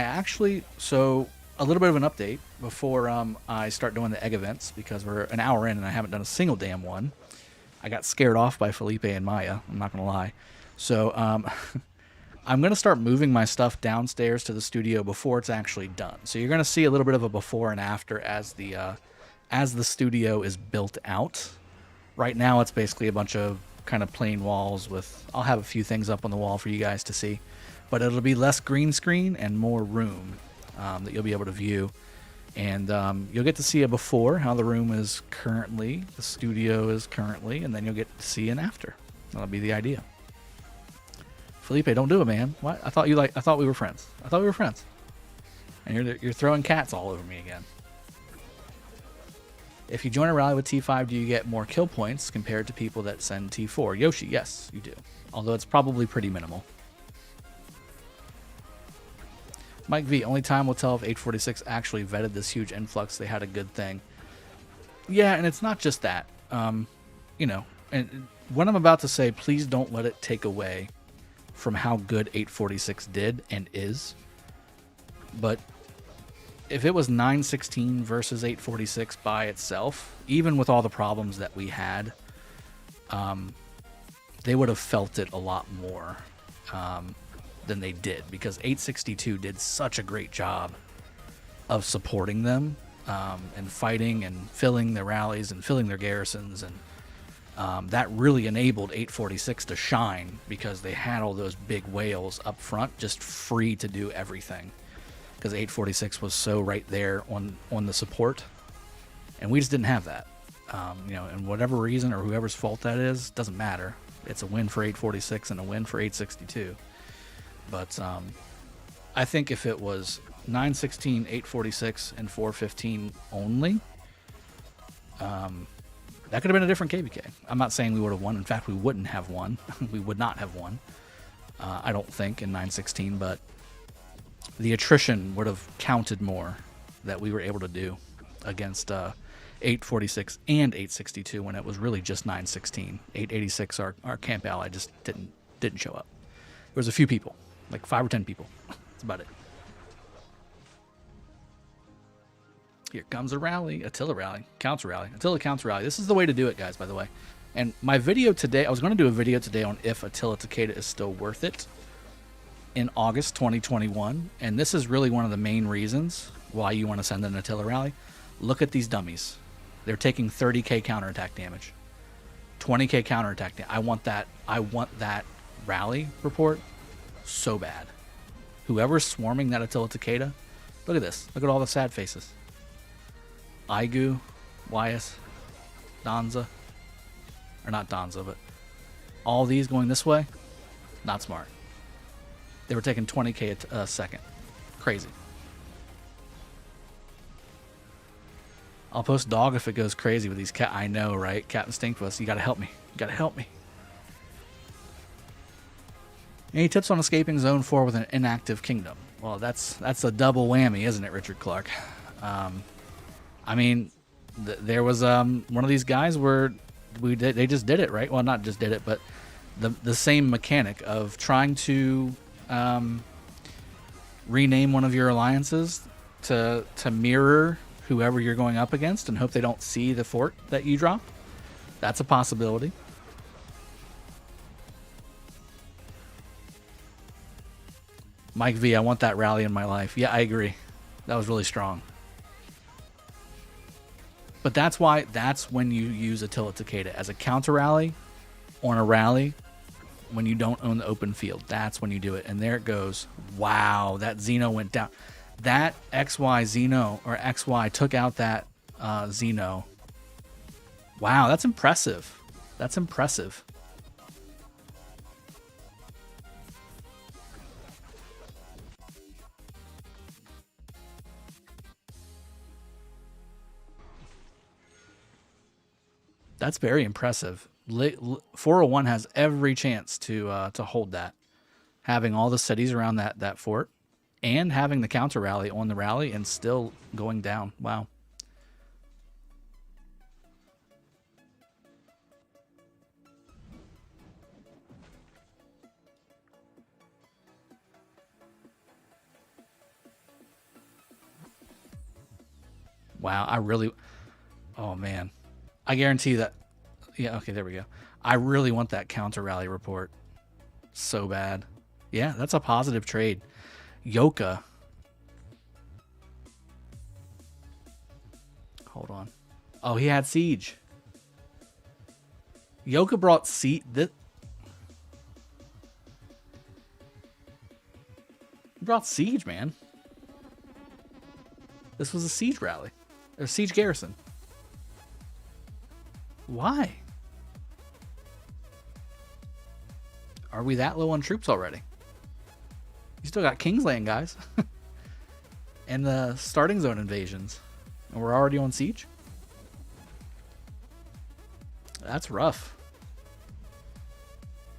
So a little bit of an update before I start doing the egg events, because we're an hour in and I haven't done a single damn one. I got scared off by Felipe and Maya, I'm not going to lie. So I'm going to start moving my stuff downstairs to the studio before it's actually done. So you're going to see a little bit of a before and after as the studio is built out. Right now it's basically a bunch of kind of plain walls with, I'll have a few things up on the wall for you guys to see. But it'll be less green screen and more room that you'll be able to view. And you'll get to see a before, how the room is currently, the studio is currently, and then you'll get to see an after. That'll be the idea. Felipe, don't do it, man. What? I thought we were friends. I thought we were friends. And you're throwing cats all over me again. If you join a rally with T5, do you get more kill points compared to people that send T4? Yoshi, yes, you do. Although it's probably pretty minimal. Mike V, only time will tell if 846 actually vetted this huge influx. They had a good thing. Yeah, and it's not just that. You know, and what I'm about to say, please don't let it take away from how good 846 did and is. But if it was 916 versus 846 by itself, even with all the problems that we had, they would have felt it a lot more than they did, because 862 did such a great job of supporting them and fighting and filling their rallies and filling their garrisons, and that really enabled 846 to shine, because they had all those big whales up front just free to do everything, because 846 was so right there on the support, and we just didn't have that. You know, and whatever reason or whoever's fault that is, doesn't matter. It's a win for 846 and a win for 862. But I think if it was 916, 846, and 415 only, that could have been a different KvK. I'm not saying we would have won. In fact, we wouldn't have won. We would not have won, I don't think, in 916. But the attrition would have counted more that we were able to do against 846 and 862 when it was really just 916. 886, our camp ally, just didn't show up. There was a few people. Like 5 or 10 people. That's about it. Here comes a rally. Attila rally. Counter rally. Attila counter rally. This is the way to do it, guys, by the way. And my video today, I was going to do a video today on if Attila Takeda is still worth it in August 2021. And this is really one of the main reasons why you want to send an Attila rally. Look at these dummies. They're taking 30k counterattack damage. 20k counterattack damage. I want that rally report so bad. Whoever's swarming that Attila Takeda, look at this. Look at all the sad faces. Aigu, Wyas, Danza, or not Danza, but all these going this way, not smart. They were taking 20k a second. Crazy. I'll post dog if it goes crazy with these cat. I know, right? Captain Stinkpuss, you gotta help me. You gotta help me. Any tips on escaping Zone 4 with an inactive kingdom? Well, that's a double whammy, isn't it, Richard Clark? I mean, there was one of these guys where they just did it, right? Well, not just did it, but the same mechanic of trying to rename one of your alliances to mirror whoever you're going up against and hope they don't see the fort that you drop. That's a possibility. Mike V, I want that rally in my life. Yeah, I agree. That was really strong. But that's when you use Attila Takeda as a counter rally on a rally when you don't own the open field. That's when you do it. And there it goes. Wow, that Xeno went down. That XY Xeno, or XY, took out that Xeno. Wow, that's impressive. That's impressive. That's very impressive. 401 has every chance to hold that, having all the cities around that fort, and having the counter rally on the rally and still going down. Wow. Wow, oh man. I guarantee that, yeah, okay, there we go. I really want that counter rally report so bad. Yeah, that's a positive trade. Yoka. Hold on. Oh, he had siege. Yoka brought siege. He brought siege, man. This was a siege rally. Or siege garrison. Why? Are we that low on troops already? You still got Kingsland, guys. And the starting zone invasions. And we're already on siege? That's rough.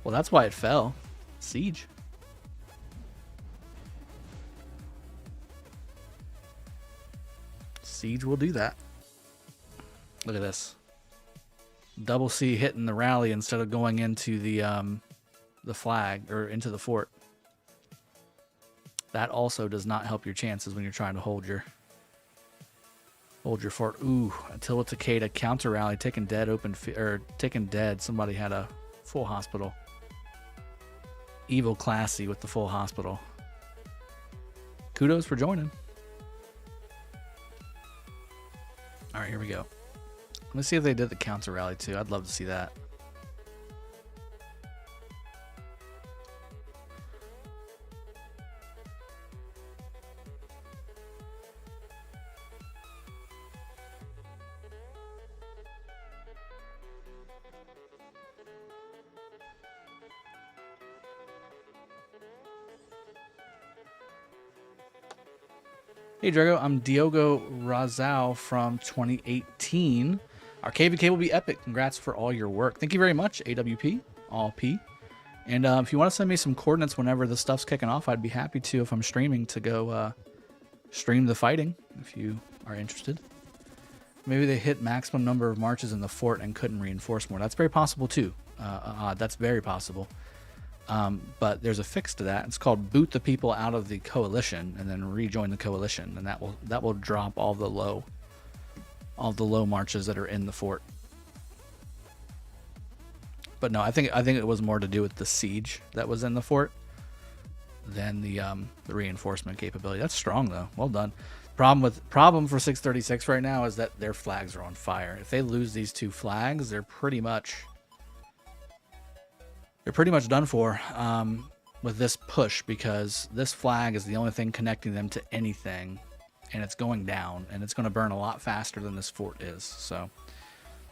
Well, that's why it fell. Siege. Siege will do that. Look at this. Double C hitting the rally instead of going into the flag or into the fort. That also does not help your chances when you're trying to hold your fort. Ooh, Attila Takeda counter rally, taking dead taking dead. Somebody had a full hospital. Evil Classy with the full hospital. Kudos for joining. All right, here we go. Let's see if they did the counter rally too. I'd love to see that. Hey Drago, I'm Diogo Razao from 2018. Our KvK will be epic. Congrats for all your work. Thank you very much, AWP, all P. And if you want to send me some coordinates whenever the stuff's kicking off, I'd be happy to, if I'm streaming, to go stream the fighting, if you are interested. Maybe they hit maximum number of marches in the fort and couldn't reinforce more. That's very possible too. That's very possible. But there's a fix to that. It's called boot the people out of the coalition and then rejoin the coalition, and that will drop all the low marches that are in the fort. But no, I think it was more to do with the siege that was in the fort than the reinforcement capability. That's strong though. Well done. Problem for 636 right now is that their flags are on fire. If they lose these two flags, they're pretty much done for with this push, because this flag is the only thing connecting them to anything, and it's going down, and it's going to burn a lot faster than this fort is. So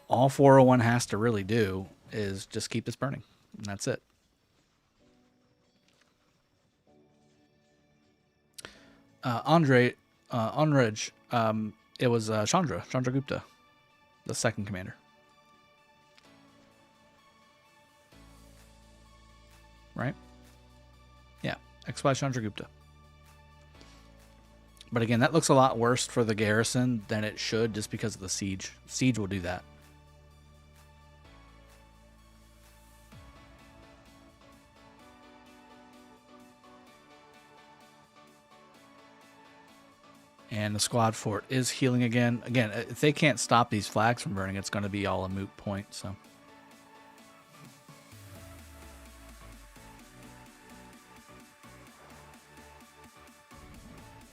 all 401 has to really do is just keep this burning, and that's it. Andrej, It was Chandragupta, the second commander. Right? Yeah, XY Chandragupta. But again, that looks a lot worse for the Garrison than it should just because of the siege. Siege will do that. And the squad fort is healing again. Again, if they can't stop these flags from burning, it's going to be all a moot point. So,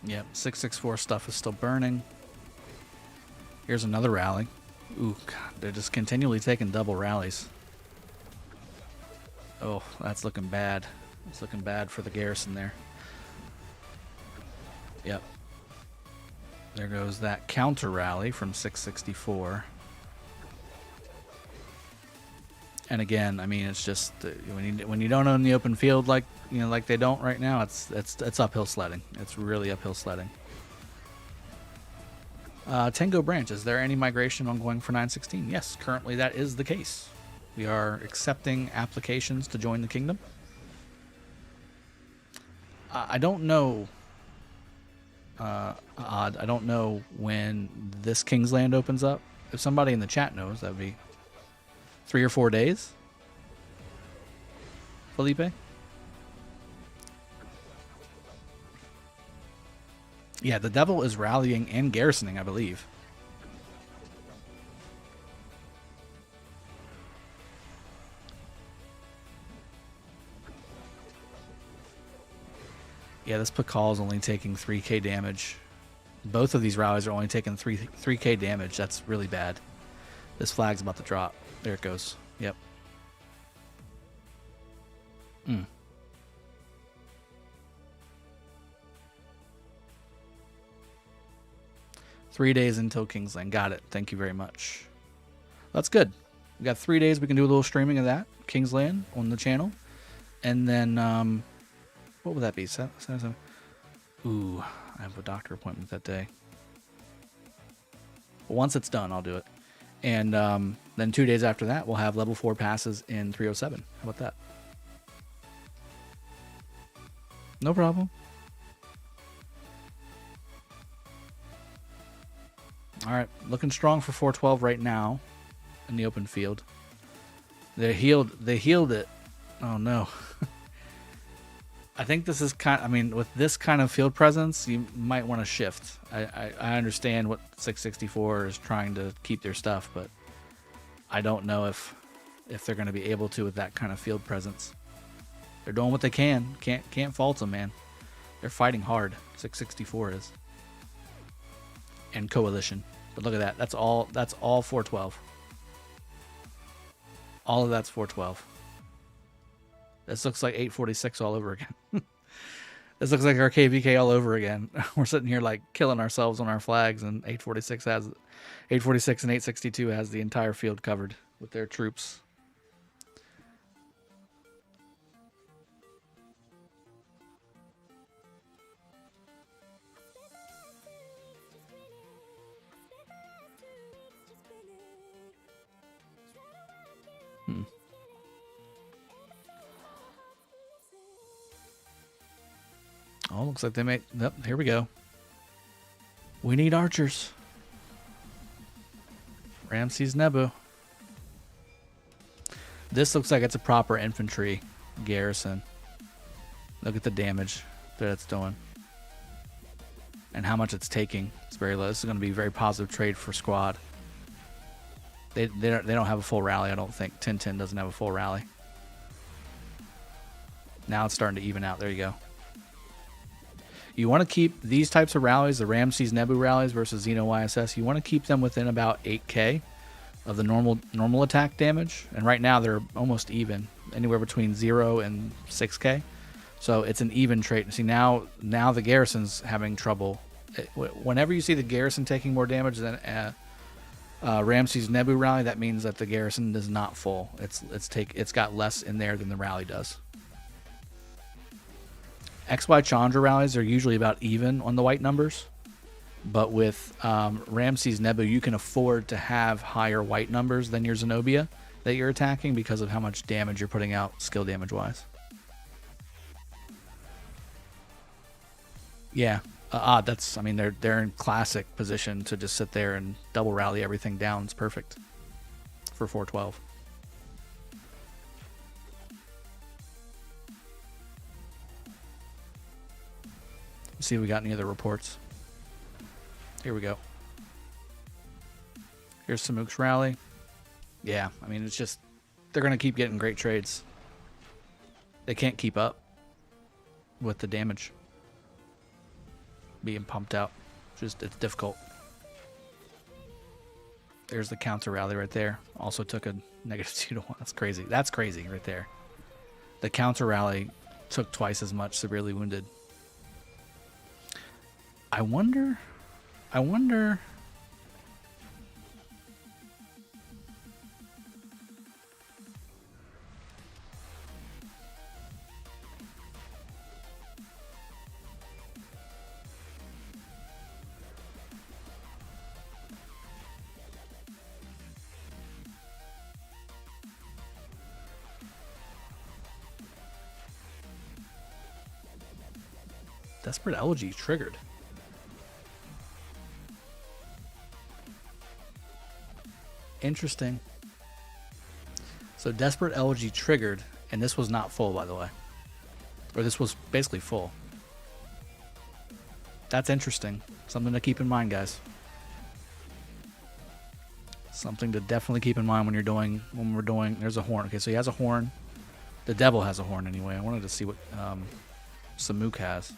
yep, 664 stuff is still burning. Here's another rally. Ooh, God, they're just continually taking double rallies. Oh, that's looking bad. It's looking bad for the Garrison there. Yep. There goes that counter rally from 664. And again, I mean, it's just when you don't own the open field like like they don't right now, it's uphill sledding. It's really uphill sledding. Tango Branch, is there any migration ongoing for 916? Yes, currently that is the case. We are accepting applications to join the kingdom. I don't know. Odd. I don't know when this King's Land opens up. If somebody in the chat knows, that would be 3 or 4 days. Felipe? Yeah, the devil is rallying and garrisoning, I believe. Yeah, this Pakal is only taking 3k damage. Both of these rallies are only taking 3k damage. That's really bad. This flag's about to drop. There it goes. Yep. 3 days until King's Land. Got it. Thank you very much. That's good. We got 3 days. We can do a little streaming of that. King's Land on the channel. And then, what would that be? Ooh, I have a doctor appointment that day. But once it's done, I'll do it. And then 2 days after that, we'll have level 4 passes in 307. How about that? No problem. All right, looking strong for 412 right now in the open field. They healed it. Oh no. I think this is kind. I mean, with this kind of field presence, you might want to shift. I understand what 664 is trying to keep their stuff, but I don't know if they're going to be able to with that kind of field presence. They're doing what they can. Can't fault them, man. They're fighting hard. 664 is. And Coalition. But look at that. That's all 412. All of that's 412. This looks like 846 all over again. This looks like our KvK all over again. We're sitting here like killing ourselves on our flags, and 846 and 862 has the entire field covered with their troops. Oh, looks like they made... Yep, here we go. We need archers. Ramses Nebu. This looks like it's a proper infantry garrison. Look at the damage that it's doing. And how much it's taking. It's very low. This is going to be a very positive trade for squad. They don't have a full rally, I don't think. 1010 doesn't have a full rally. Now it's starting to even out. There you go. You want to keep these types of rallies, the Ramses Nebu rallies versus Xeno YSS, you want to keep them within about 8k of the normal attack damage. And right now they're almost even, anywhere between 0 and 6k. So it's an even trade. See, now the Garrison's having trouble. Whenever you see the Garrison taking more damage than Ramses Nebu rally, that means that the Garrison is not full. It's got less in there than the rally does. XY Chandra rallies are usually about even on the white numbers. But with Ramses Nebu, you can afford to have higher white numbers than your Zenobia that you're attacking because of how much damage you're putting out skill damage wise. Yeah, that's, I mean, they're in classic position to just sit there and double rally everything down. It's perfect for 412. Let's see if we got any other reports. Here we go. Here's Samuk's rally. Yeah, I mean, it's just, they're going to keep getting great trades. They can't keep up with the damage being pumped out. Just, it's difficult. There's the counter rally right there. Also took a -2-1. That's crazy. That's crazy right there. The counter rally took twice as much severely wounded. I wonder. Desperate Elegy triggered. Interesting. So Desperate Elegy triggered, and this was not full, by the way. Or this was basically full. That's interesting. Something to keep in mind, guys. Something to definitely keep in mind when we're doing, there's a horn. Okay, so he has a horn. The devil has a horn anyway. I wanted to see what Samuk has.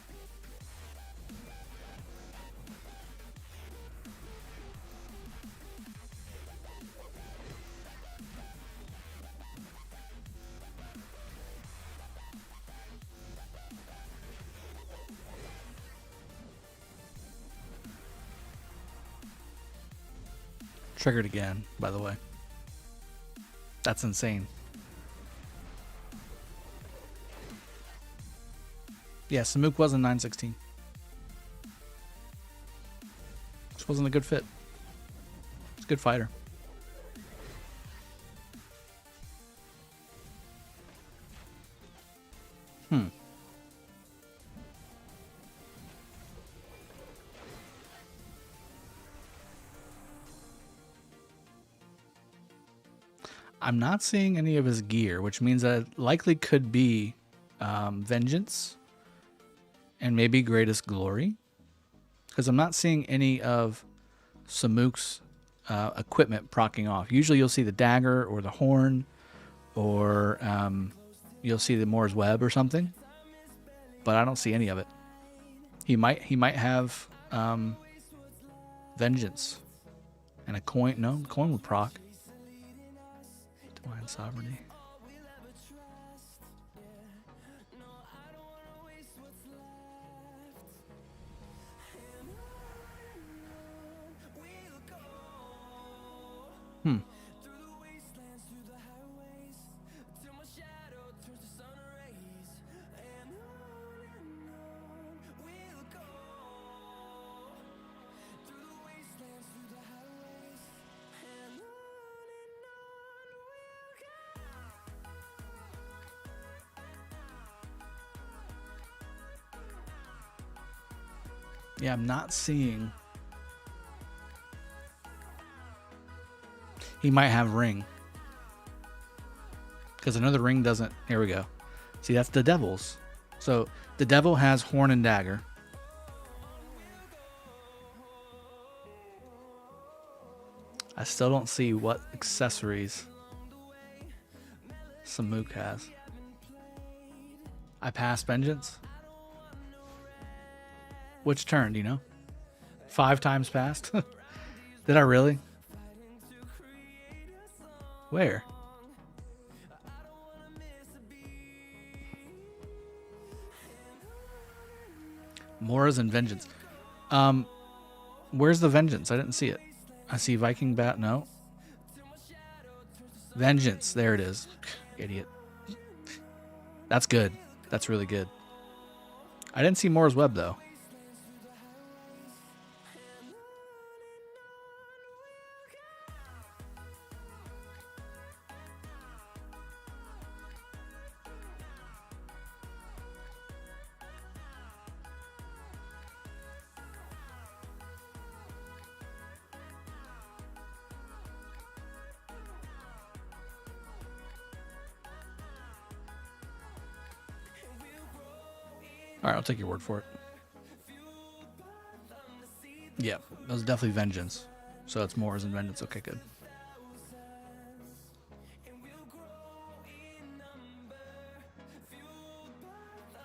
Triggered again, by the way. That's insane. Yeah, Samuk was in 916. Just wasn't a good fit. He's a good fighter. I'm not seeing any of his gear, which means that it likely could be Vengeance and maybe Greatest Glory, because I'm not seeing any of Samuk's equipment proccing off. Usually you'll see the dagger or the horn, or you'll see the Moore's Web or something, but I don't see any of it. He might have Vengeance and a coin. No, the coin would proc. Divine Sovereignty. Yeah, I'm not seeing. He might have ring. Because another ring doesn't. Here we go. See, that's the devil's. So the devil has horn and dagger. I still don't see what accessories Samuk has. I passed Vengeance. Which turn, do you know? 5 times passed? Did I really? Where? Moras and Vengeance. Where's the Vengeance? I didn't see it. I see Viking Bat. No. Vengeance. There it is. Idiot. That's good. That's really good. I didn't see Moore's Web, though. All right, I'll take your word for it. Yeah, that was definitely vengeance. So it's more than vengeance. Okay, good.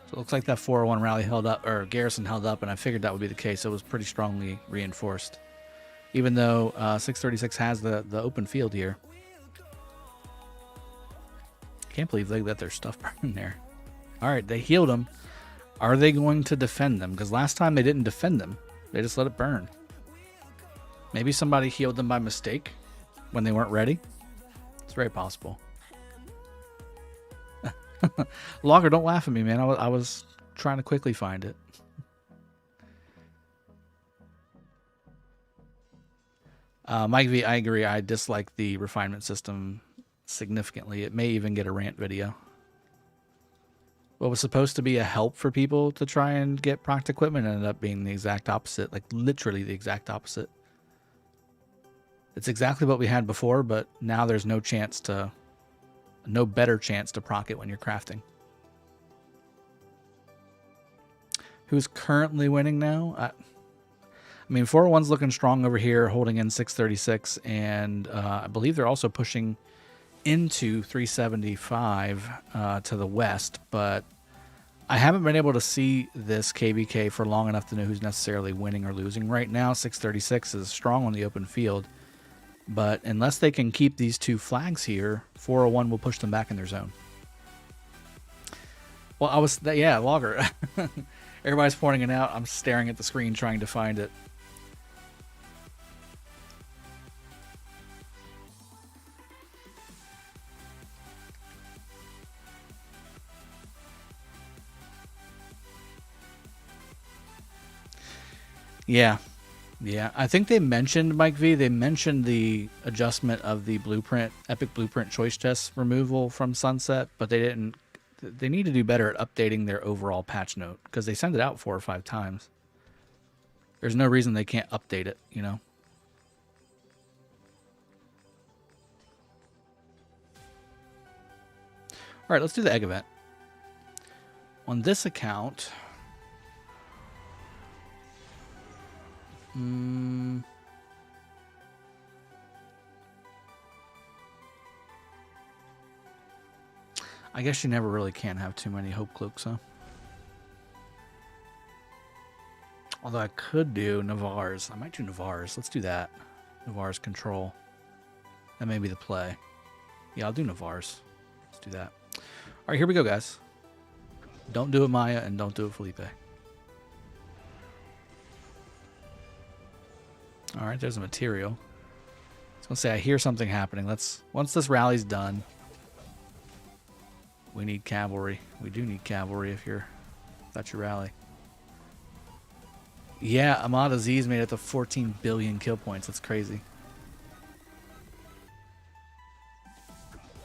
So it looks like that 401 rally held up, or Garrison held up, and I figured that would be the case. It was pretty strongly reinforced. Even though 636 has the open field here. Can't believe they let their stuff burn there. All right, they healed them. Are they going to defend them? Because last time they didn't defend them. They just let it burn. Maybe somebody healed them by mistake when they weren't ready. It's very possible. Logger, don't laugh at me, man. I was trying to quickly find it. Mike V, I agree. I dislike the refinement system significantly. It may even get a rant video. What was supposed to be a help for people to try and get proc equipment ended up being the exact opposite. Like, literally the exact opposite. It's exactly what we had before, but now there's no better chance to proc it when you're crafting. Who's currently winning now? I mean, 401's looking strong over here, holding in 636, and I believe they're also pushing into 375 to the west, but I haven't been able to see this KvK for long enough to know who's necessarily winning or losing. Right now, 636 is strong on the open field, but unless they can keep these two flags here, 401 will push them back in their zone. Well, yeah, Logger. Everybody's pointing it out. I'm staring at the screen trying to find it. Yeah. I think they mentioned, Mike V, they mentioned the adjustment of the blueprint, Epic Blueprint choice test removal from Sunset, but they didn't. They need to do better at updating their overall patch note because they send it out 4 or 5 times. There's no reason they can't update it, you know? All right, let's do the egg event. On this account... I guess you never really can have too many Hope Cloaks, huh? Although I could do Navarre's. I might do Navarre's. Let's do that. Navarre's control. That may be the play. Yeah, I'll do Navarre's. Let's do that. All right, here we go, guys. Don't do it, Maya, and don't do it, Felipe. All right, there's a material. I was going to say, I hear something happening. Once this rally's done, we need cavalry. We do need cavalry if that's your rally. Yeah, Ahmad Aziz made it to 14 billion kill points. That's crazy.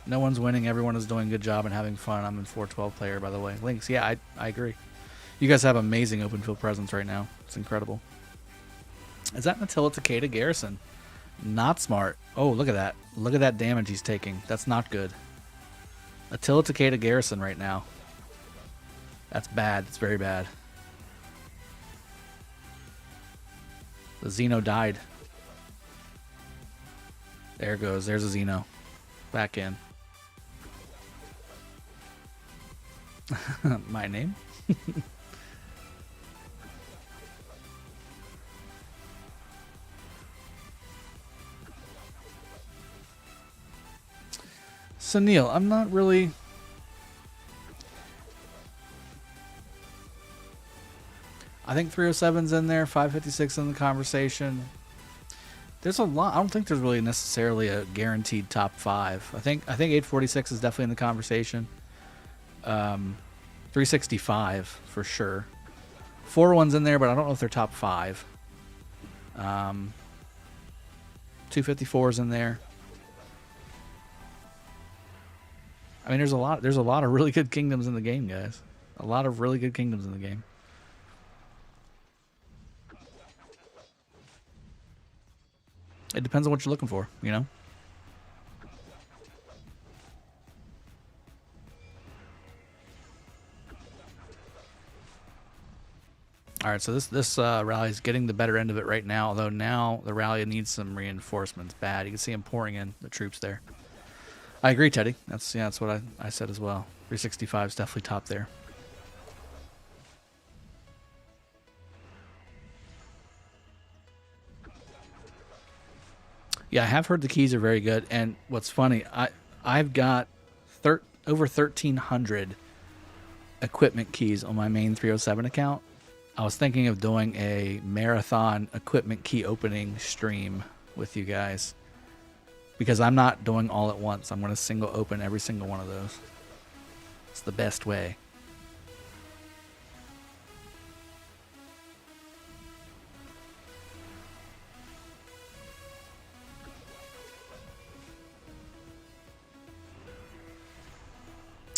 No one's winning. Everyone is doing a good job and having fun. I'm in 412 player, by the way. Links, yeah, I agree. You guys have amazing open field presence right now. It's incredible. Is that Attila Takeda Garrison? Not smart. Oh, look at that. Look at that damage he's taking. That's not good. Attila Takeda Garrison right now. That's bad. It's very bad. The Xeno died. There it goes. There's a Xeno. Back in. My name? So Neil, I'm not really... I think 307's in there, 556 in the conversation. There's a lot. I don't think there's really necessarily a guaranteed top 5. I think 846 is definitely in the conversation. 365 for sure. 401's in there, but I don't know if they're top 5. 254's in there. I mean, there's a lot of really good kingdoms in the game, guys. A lot of really good kingdoms in the game. It depends on what you're looking for, you know? All right, so this rally is getting the better end of it right now, although now the rally needs some reinforcements bad. You can see him pouring in the troops there. I agree, Teddy. That's what I said as well. 365 is definitely top there. Yeah, I have heard the keys are very good, and what's funny, I've got over 1,300 equipment keys on my main 307 account. I was thinking of doing a marathon equipment key opening stream with you guys, because I'm not doing all at once. I'm going to single open every single one of those. It's the best way.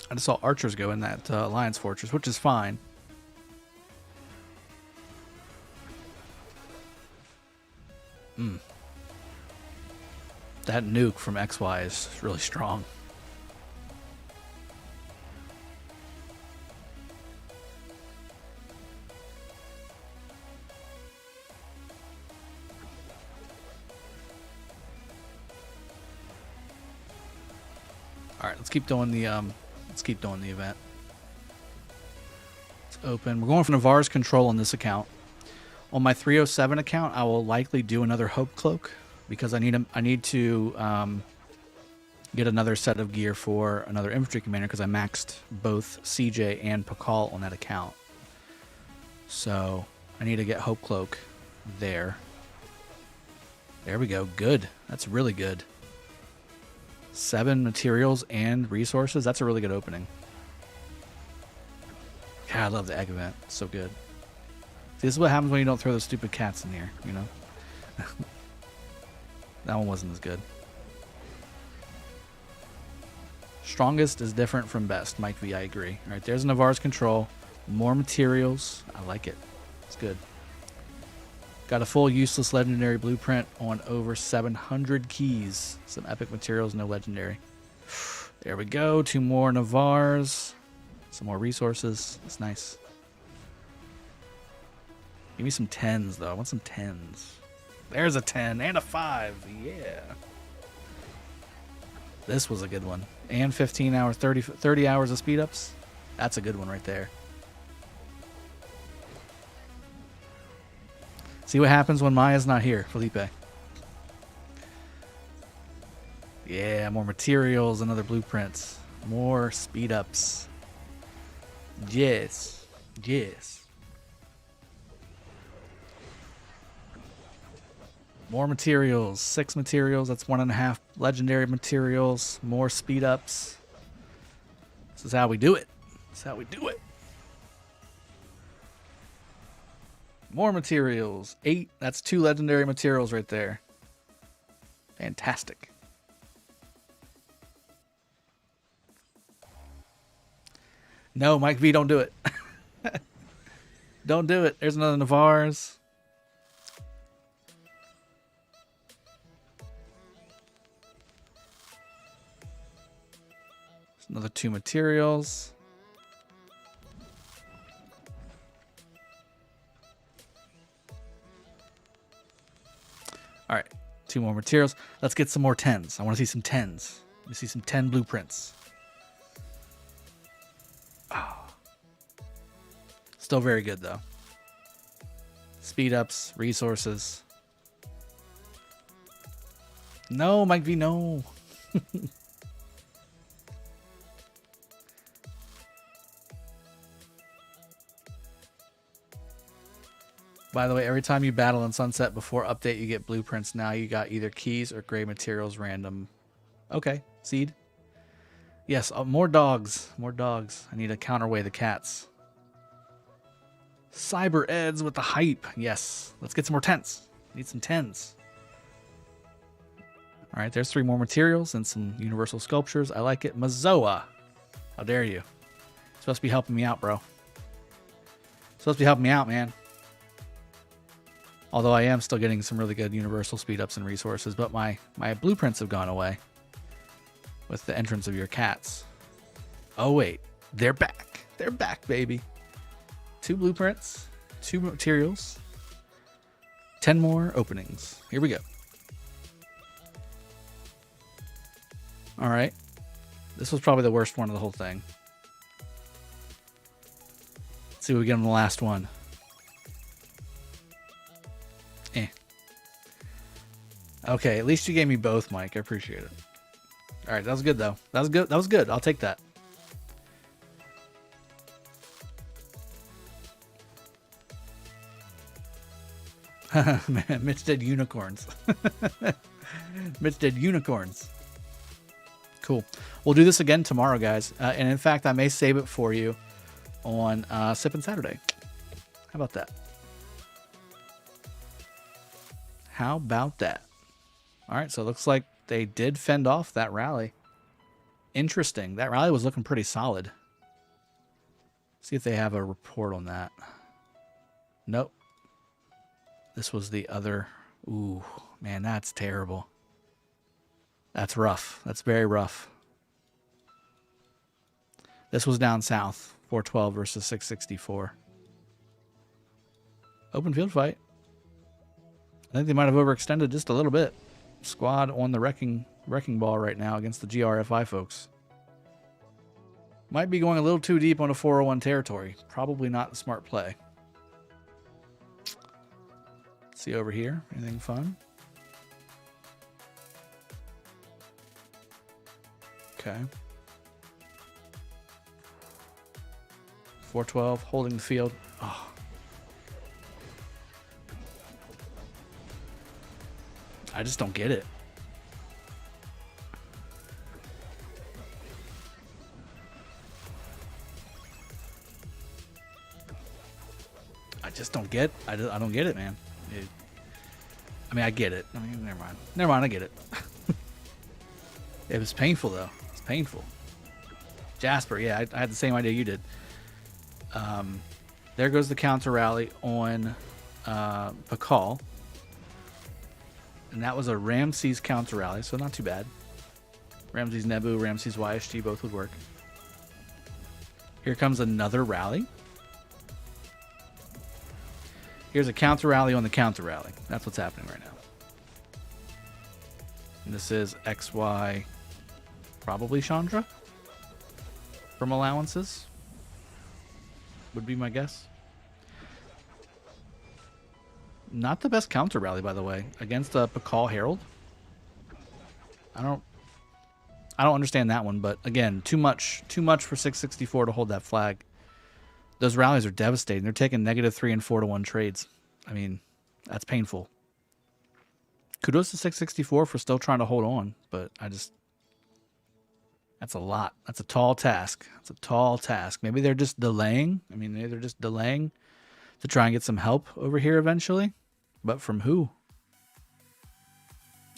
I just saw archers go in that Alliance Fortress, which is fine. That nuke from XY is really strong. All right, let's keep doing the event. It's open. We're going for Navarre's control on this account. On my 307 account, I will likely do another Hope Cloak because I need to get another set of gear for another infantry commander because I maxed both CJ and Pakal on that account. So I need to get Hope Cloak there. There we go. Good. That's really good. 7 materials and resources. That's a really good opening. God, I love the egg event. It's so good. See, this is what happens when you don't throw those stupid cats in here, you know? That one wasn't as good. Strongest is different from best. Mike V, I agree. All right, there's Navarre's control. More materials. I like it. It's good. Got a full useless legendary blueprint on over 700 keys. Some epic materials, no legendary. There we go. 2 more Navarres. Some more resources. It's nice. Give me some 10s, though. I want some 10s. There's a 10 and a 5. Yeah. This was a good one. And 15 hours, 30 hours of speed ups. That's a good one right there. See what happens when Maya's not here, Felipe. Yeah, more materials and other blueprints. More speed ups. Yes. Yes. More materials. 6 materials. That's 1.5 legendary materials. More speed ups. This is how we do it. This is how we do it. More materials. 8. That's 2 legendary materials right there. Fantastic. No, Mike V, don't do it. Don't do it. There's another Navarre's. There's another 2 materials. All right, 2 more materials. Let's get some more 10s. I want to see some 10s. Let me see some 10 blueprints. Oh. Still very good, though. Speed ups, resources. No, Mike V, no. By the way, every time you battle in Sunset before update, you get blueprints. Now you got either keys or gray materials random. Okay, seed. Yes, more dogs. More dogs. I need to counterweigh the cats. Cyber Eds with the hype. Yes. Let's get some more 10s. Need some 10s. All right, there's 3 more materials and some universal sculptures. I like it. Mazoa. How dare you? You're supposed to be helping me out, bro. Supposed to be helping me out, man. Although I am still getting some really good universal speed ups and resources, but my blueprints have gone away with the entrance of your cats. Oh wait, they're back. They're back, baby. 2 blueprints, 2 materials, 10 more openings. Here we go. All right. This was probably the worst one of the whole thing. Let's see what we get on the last one. Okay, at least you gave me both, Mike. I appreciate it. All right, that was good, though. That was good. That was good. I'll take that. Man, Mitch did unicorns. Mitch did unicorns. Cool. We'll do this again tomorrow, guys. And in fact, I may save it for you on Sippin' Saturday. How about that? How about that? All right, so it looks like they did fend off that rally. Interesting. That rally was looking pretty solid. See if they have a report on that. Nope. This was the other. Ooh, man, that's terrible. That's rough. That's very rough. This was down south. 412 versus 664. Open field fight. I think they might have overextended just a little bit. Squad on the wrecking ball right now against the GRFI folks. Might be going a little too deep on a 401 territory. Probably not the smart play. Let's see over here. Anything fun? Okay. 412 holding the field. Oh. I just don't get it. I just don't get. I don't get it, man. I mean, I get it. I mean, never mind. Never mind. I get it. It was painful though. It's painful. Jasper, yeah, I had the same idea you did. There goes the counter rally on Pakal. And that was a Ramses counter rally, so not too bad. Ramses Nebu, Ramses YSG, both would work. Here comes another rally. Here's a counter rally on the counter rally. That's what's happening right now. And this is XY, probably Chandra, from allowances. Would be my guess. Not the best counter rally, by the way, against the Pakal Herald. I don't understand that one, but again, too much for 664 to hold that flag. Those rallies are devastating. They're taking -3 and 4-1 trades. I mean, that's painful. Kudos to 664 for still trying to hold on, but that's a lot. That's a tall task. That's a tall task. Maybe they're just delaying. I mean, maybe they're just delaying to try and get some help over here eventually. But from who?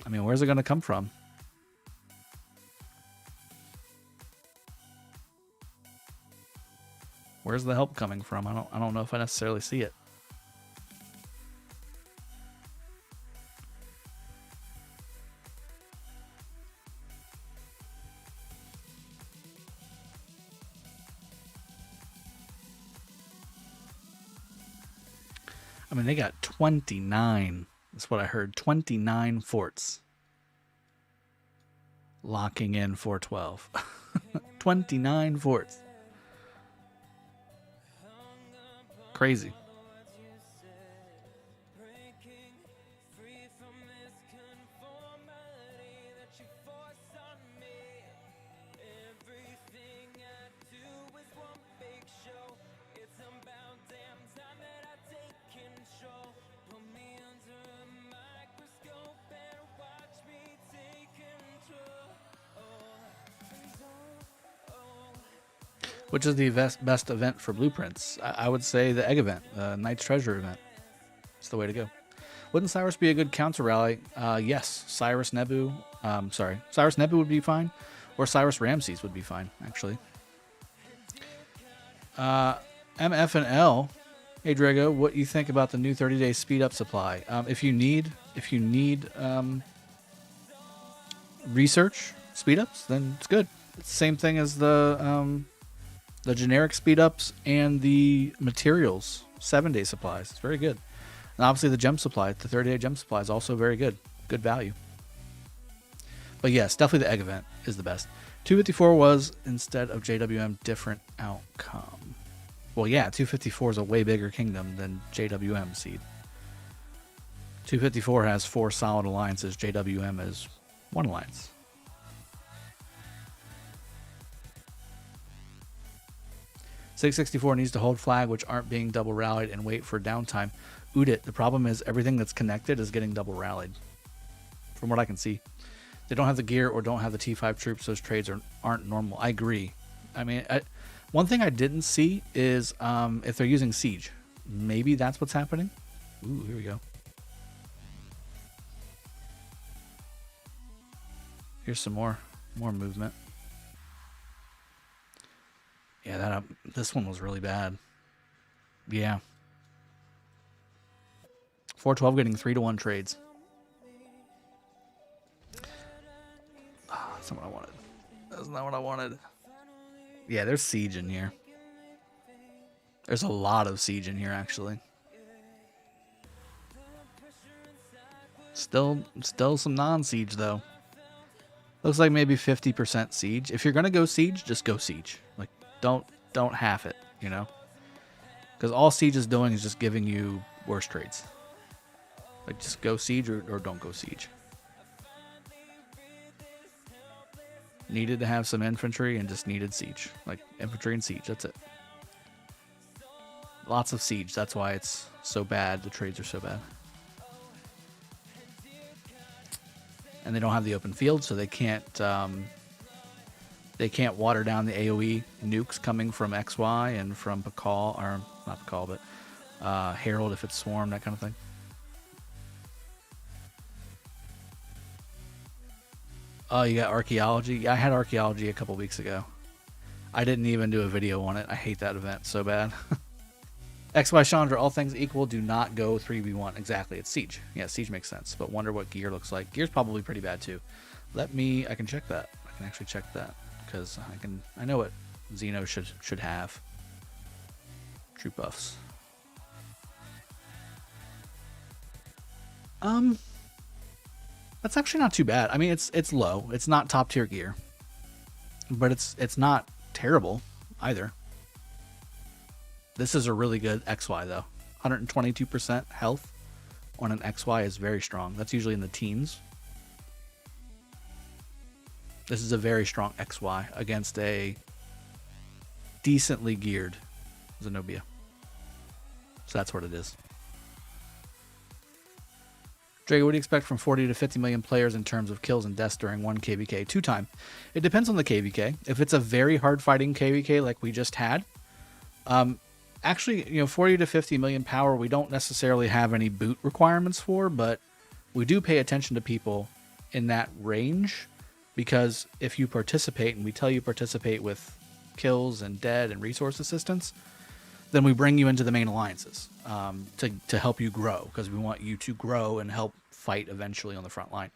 I mean, where's it going to come from? Where's the help coming from? I don't know if I necessarily see it. I mean, they got 29. That's what I heard. 29 forts. Locking in 412. 29 forts. Crazy. Which is the best event for blueprints? I would say the egg event, Knight's Treasure event. It's the way to go. Wouldn't Cyrus be a good counter rally? Yes, Cyrus Nebu. Cyrus Nebu would be fine, or Cyrus Ramses would be fine, actually. MF and L. Hey Drago, what do you think about the new 30-day speed up supply? If you need research speed ups, then it's good. It's the same thing as the generic speed ups and the materials 7-day supplies. It's very good. And obviously the gem supply, the 30-day gem supply is also very good. Good value. But yes, definitely the egg event is the best. 254 was, instead of JWM, different outcome. Well, yeah, 254 is a way bigger kingdom than JWM seed. 254 has 4 solid alliances. JWM is 1 alliance. .664 needs to hold flag, which aren't being double rallied, and wait for downtime. Udit, the problem is everything that's connected is getting double rallied. From what I can see. They don't have the gear or don't have the T5 troops. Those trades aren't normal. I agree. I mean, one thing I didn't see is if they're using siege. Maybe that's what's happening. Ooh, here we go. Here's some more movement. Yeah, this one was really bad. Yeah. 412 getting 3-to-1 trades. That's not what I wanted. That's not what I wanted. Yeah, there's siege in here. There's a lot of siege in here, actually. Still some non-siege, though. Looks like maybe 50% siege. If you're gonna go siege, just go siege. Like, don't half it, you know? Because all siege is doing is just giving you worse trades. Like, just go siege or don't go siege. Needed to have some infantry and just needed siege. Like, infantry and siege, that's it. Lots of siege, that's why it's so bad. The trades are so bad. And they don't have the open field, so they can't water down the AoE nukes coming from XY and from Pakal, or not Pakal, but Herald if it's Swarm, that kind of thing. Oh, you got archaeology? Yeah, I had archaeology a couple weeks ago. I didn't even do a video on it. I hate that event so bad. XY Chandra, all things equal, do not go 3v1. Exactly, it's siege. Yeah, siege makes sense, but wonder what gear looks like. Gear's probably pretty bad too. I can check that. I can actually check that because I know what Xeno should have. Troop buffs. That's actually not too bad. I mean, it's low. It's not top tier gear, but it's not terrible either. This is a really good XY though. 122% health on an XY is very strong. That's usually in the teens. This is a very strong XY against a decently geared Zenobia. So that's what it is. Drago, what do you expect from 40 to 50 million players in terms of kills and deaths during one KvK 2-time? It depends on the KvK. If it's a very hard fighting KvK like we just had, actually, 40 to 50 million power, we don't necessarily have any boot requirements for, but we do pay attention to people in that range because if you participate, and we tell you participate with kills and dead and resource assistance, then we bring you into the main alliances to help you grow because we want you to grow and help fight eventually on the front line.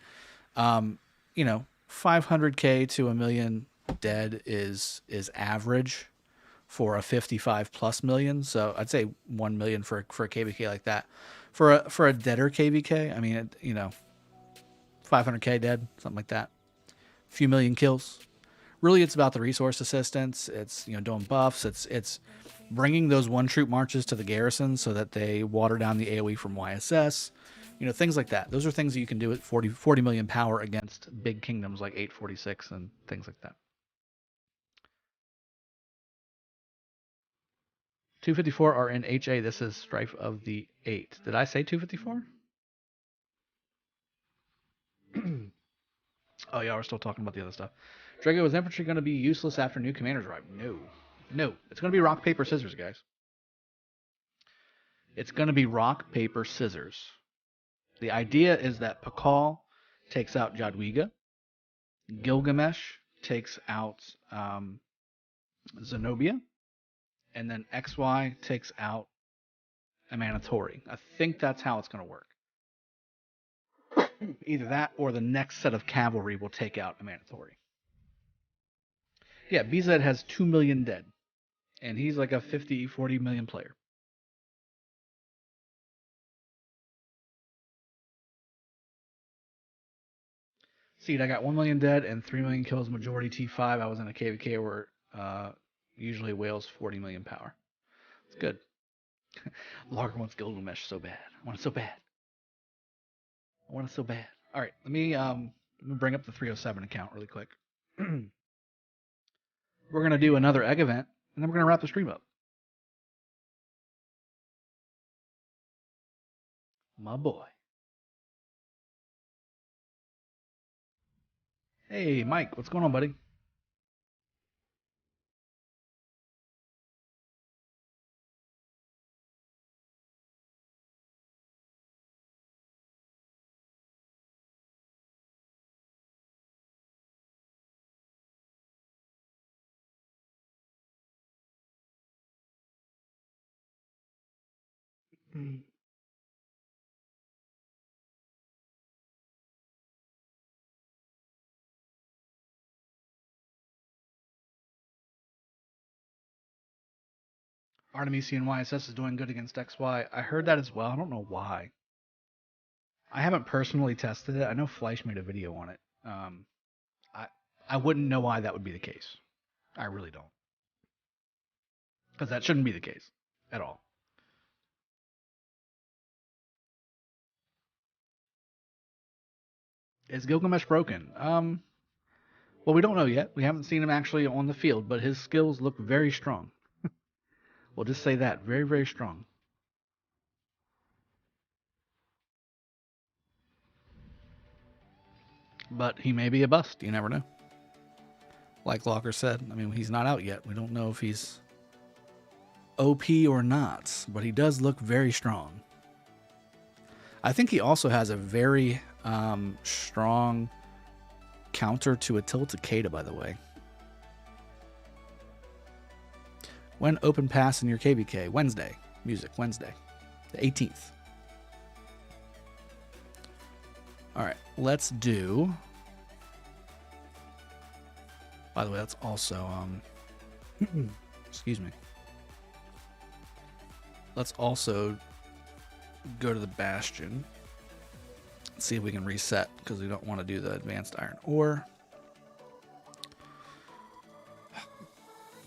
500k to a million dead is average for a 55 plus million. So I'd say 1 million for a KvK like that. For a deader KvK, I mean, 500k dead, something like that. A few million kills. Really, it's about the resource assistance. It's doing buffs. It's bringing those one troop marches to the garrison so that they water down the AoE from YSS. Things like that. Those are things that you can do at 40 million power against big kingdoms like 846 and things like that. 254 are in HA. This is Strife of the 8. Did I say 254? Oh, yeah, we're still talking about the other stuff. Drago, is infantry going to be useless after new commanders arrive? No. It's going to be rock, paper, scissors, guys. It's going to be rock, paper, scissors. The idea is that Pakal takes out Jadwiga. Gilgamesh takes out Zenobia. And then XY takes out Amanatori. I think that's how it's going to work. Either that or the next set of cavalry will take out Amanatori. Yeah, BZ has 2 million dead. And he's like a 40 million player. See, I got 1 million dead and 3 million kills, majority T5. I was in a KvK where usually whales 40 million power. It's good. Larger wants Gilgamesh so bad. I want it so bad. I want it so bad. All right, let me bring up the 307 account really quick. We're gonna do another egg event, and then we're gonna wrap the stream up. My boy. Hey, Mike, what's going on, buddy? Artemisian YSS is doing good against XY. I heard that as well. I don't know why. I haven't personally tested it. I know Fleisch made a video on it. I I wouldn't know why that would be the case. I really don't, because that shouldn't be the case at all. Is Gilgamesh broken? Well, we don't know yet. We haven't seen him actually on the field, but his skills look very strong. We'll just say that. Very, very strong. But he may be a bust. You never know. Like Locker said, I mean, he's not out yet. We don't know if he's OP or not, but he does look very strong. I think he also has a very strong counter to Attila Takeda, by the way. When open pass in your KvK? Wednesday. Music, Wednesday. The 18th. Alright, let's do... By the way, that's also... excuse me. Let's also go to the Bastion. See if we can reset, because we don't want to do the advanced iron ore.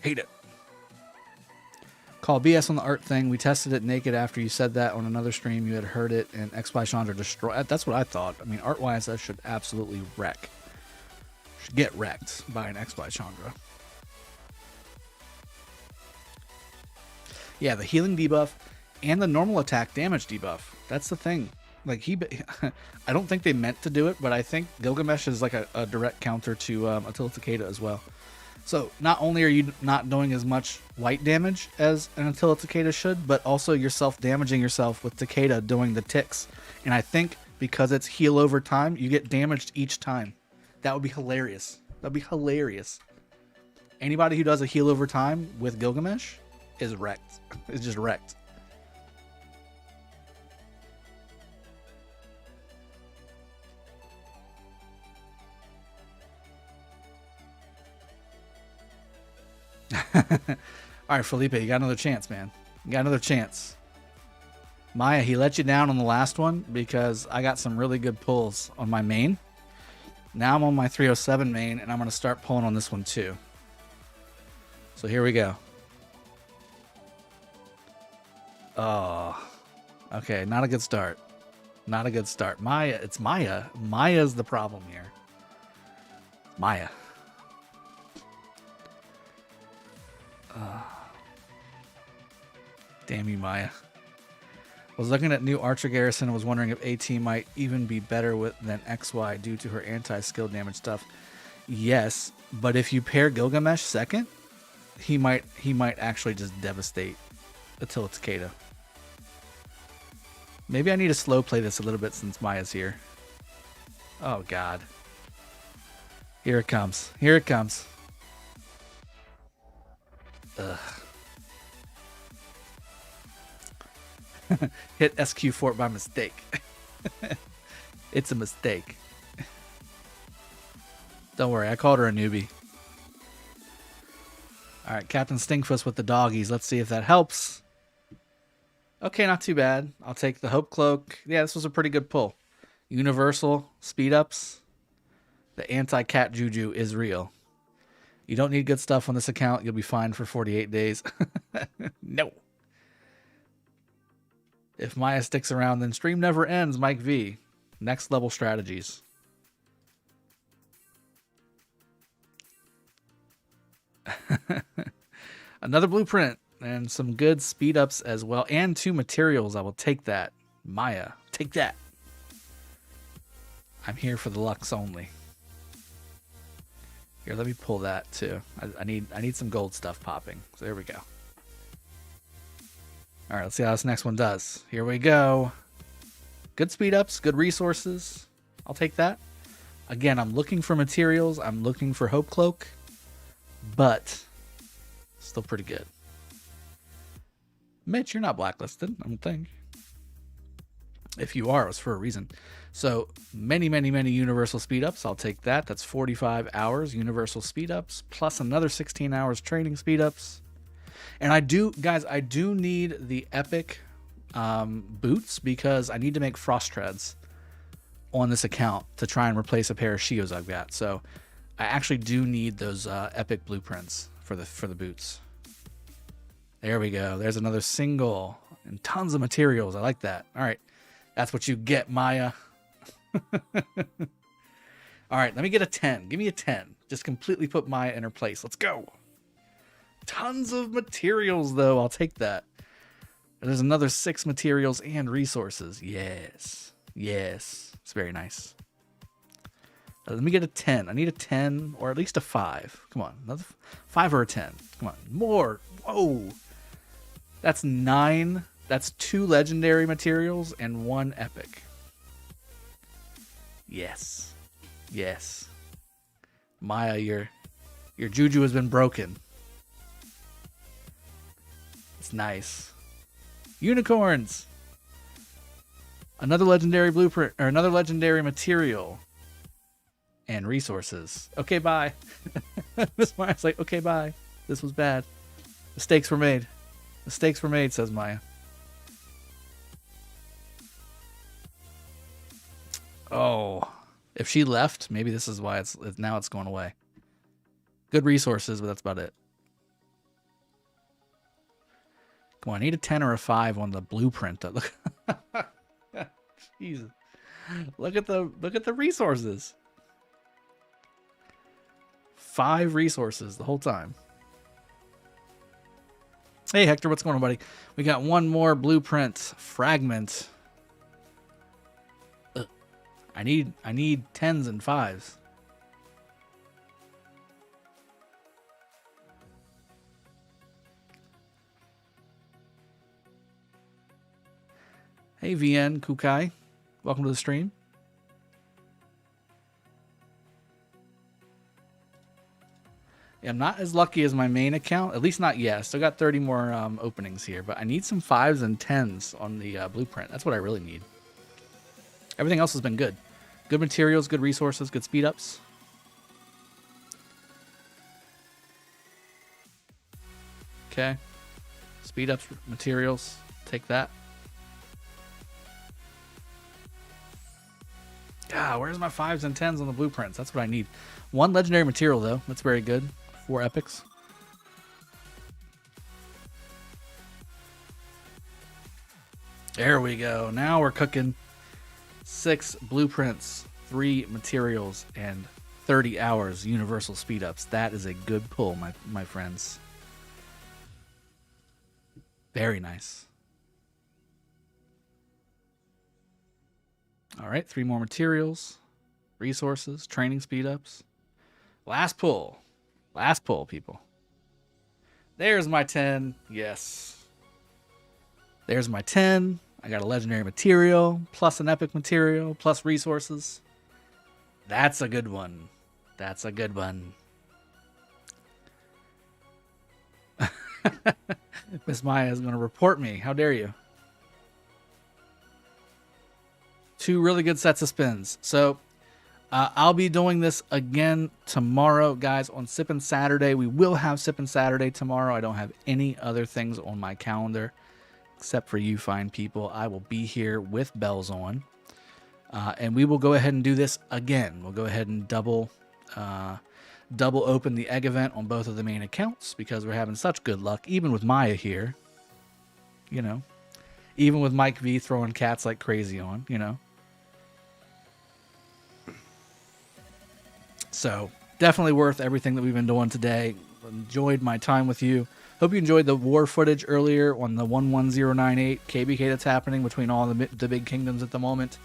Hate it. Call BS on the art thing. We tested it naked after you said that on another stream. You had heard it, and XY Chandra destroyed. That's what I thought. I mean, art-wise, that should absolutely wreck. Should get wrecked by an XY Chandra. Yeah, the healing debuff and the normal attack damage debuff. That's the thing. Like, I don't think they meant to do it, but I think Gilgamesh is like a direct counter to Attila Takeda as well. So not only are you not doing as much white damage as an Attila Takeda should, but also you're self-damaging yourself with Takeda doing the ticks. And I think because it's heal over time, you get damaged each time. That would be hilarious. That would be hilarious. Anybody who does a heal over time with Gilgamesh is wrecked. It's just wrecked. All right, Felipe, you got another chance, man. You got another chance. Maya, he let you down on the last one because I got some really good pulls on my main. Now I'm on my 307 main, and I'm going to start pulling on this one too. So here we go. Oh, okay, not a good start. Not a good start. Maya, it's Maya. Maya's the problem here. Maya. Damn you, Maya. I was looking at new Archer Garrison and was wondering if AT might even be better than XY due to her anti-skill damage stuff. Yes, but if you pair Gilgamesh second, he might actually just devastate Attila Takeda. Maybe I need to slow play this a little bit since Maya's here. Oh god. Here it comes. Here it comes. Ugh. Hit SQ Fort by mistake. It's a mistake. Don't worry, I called her a newbie. Alright, Captain Stinkfuss with the doggies. Let's see if that helps. Okay, not too bad. I'll take the Hope Cloak. Yeah, this was a pretty good pull. Universal, speed ups. The anti-cat juju is real. You don't need good stuff on this account. You'll be fine for 48 days. No. If Maya sticks around, then stream never ends, Mike V. Next level strategies. Another blueprint and some good speed ups as well. And 2 materials. I will take that. Maya, take that. I'm here for the Lux only. Here, let me pull that too. I need some gold stuff popping. So there we go. All right, let's see how this next one does. Here we go. Good speed ups, good resources. I'll take that. Again, I'm looking for materials. I'm looking for Hope Cloak, but still pretty good. Mitch, you're not blacklisted, I don't think. If you are, it was for a reason. So many universal speed ups. I'll take that. That's 45 hours universal speed ups plus another 16 hours training speed ups. And I do need the epic boots because I need to make frost treads on this account to try and replace a pair of Shios I've got. So I actually do need those epic blueprints for the boots. There we go. There's another single and tons of materials. I like that. All right. That's what you get, Maya. All right, let me get a 10. Give me a 10. Just completely put Maya in her place. Let's go. Tons of materials, though. I'll take that. And there's another 6 materials and resources. Yes. Yes. It's very nice. Let me get a 10. I need a 10 or at least a 5. Come on. Another 5 or a 10. Come on. More. Whoa. That's 9. That's 2 legendary materials and 1 epic. Yes. Yes. Maya, your juju has been broken. It's nice. Unicorns. Another legendary blueprint or another legendary material and resources. Okay, bye. Miss Maya's like, okay, bye. This was bad. Mistakes were made. Mistakes were made, says Maya. Oh, if she left, maybe this is why it's going away. Good resources, but that's about it. Come on, I need a 10 or a 5 on the blueprint. Look, Jesus, look at the resources. 5 resources the whole time. Hey Hector, what's going on, buddy? We got one more blueprint fragment. I need 10s and 5s. Hey VN Kukai, welcome to the stream. Yeah, I'm not as lucky as my main account, at least not yet. Still got 30 more openings here, but I need some 5s and 10s on the blueprint. That's what I really need. Everything else has been good. Good materials, good resources, good speed ups. Okay. Speed ups, materials. Take that. Ah, where's my 5s and 10s on the blueprints? That's what I need. 1 legendary material, though. That's very good. 4 epics. There we go. Now we're cooking. 6 blueprints, 3 materials, and 30 hours universal speed ups. That is a good pull, my friends. Very nice. All right, 3 more materials, resources, training speed ups. Last pull. Last pull, people. There's my 10. Yes. There's my 10. I got a legendary material, plus an epic material, plus resources. That's a good one. That's a good one. Miss Maya is going to report me. How dare you? 2 really good sets of spins. So I'll be doing this again tomorrow, guys, on Sippin' Saturday. We will have Sippin' Saturday tomorrow. I don't have any other things on my calendar except for you fine people. I will be here with bells on. And we will go ahead and do this again. We'll go ahead and double open the egg event on both of the main accounts because we're having such good luck, even with Maya here. You know, even with Mike V throwing cats like crazy on, you know. So definitely worth everything that we've been doing today. Enjoyed my time with you. Hope you enjoyed the war footage earlier on the 11098 KvK that's happening between all the big kingdoms at the moment.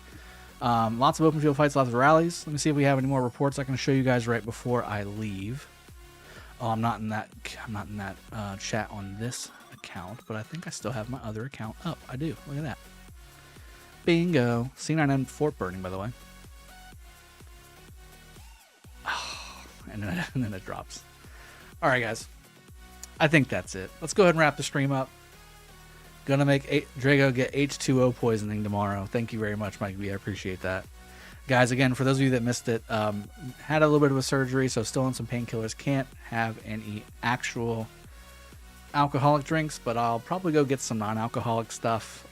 Lots of open field fights, lots of rallies. Let me see if we have any more reports I can show you guys right before I leave. Oh, I'm not in that chat on this account, but I think I still have my other account up. I do. Look at that. Bingo. C9N fort burning, by the way. Oh, and then it drops. All right, guys. I think that's it. Let's go ahead and wrap the stream up. Gonna make Drago get H2O poisoning tomorrow. Thank you very much, Mike V. I appreciate that. Guys, again, for those of you that missed it, had a little bit of a surgery, so still on some painkillers. Can't have any actual alcoholic drinks, but I'll probably go get some non-alcoholic stuff,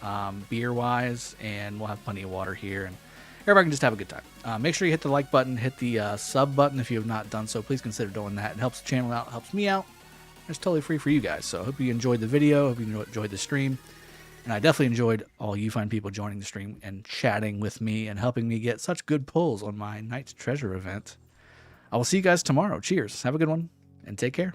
beer-wise, and we'll have plenty of water here, and everybody can just have a good time. Make sure you hit the like button, hit the sub button if you have not done so. Please consider doing that. It helps the channel out, helps me out. It's totally free for you guys. So I hope you enjoyed the video. Hope you enjoyed the stream. And I definitely enjoyed all you fine people joining the stream and chatting with me and helping me get such good pulls on my Knight's Treasure event. I will see you guys tomorrow. Cheers. Have a good one and take care.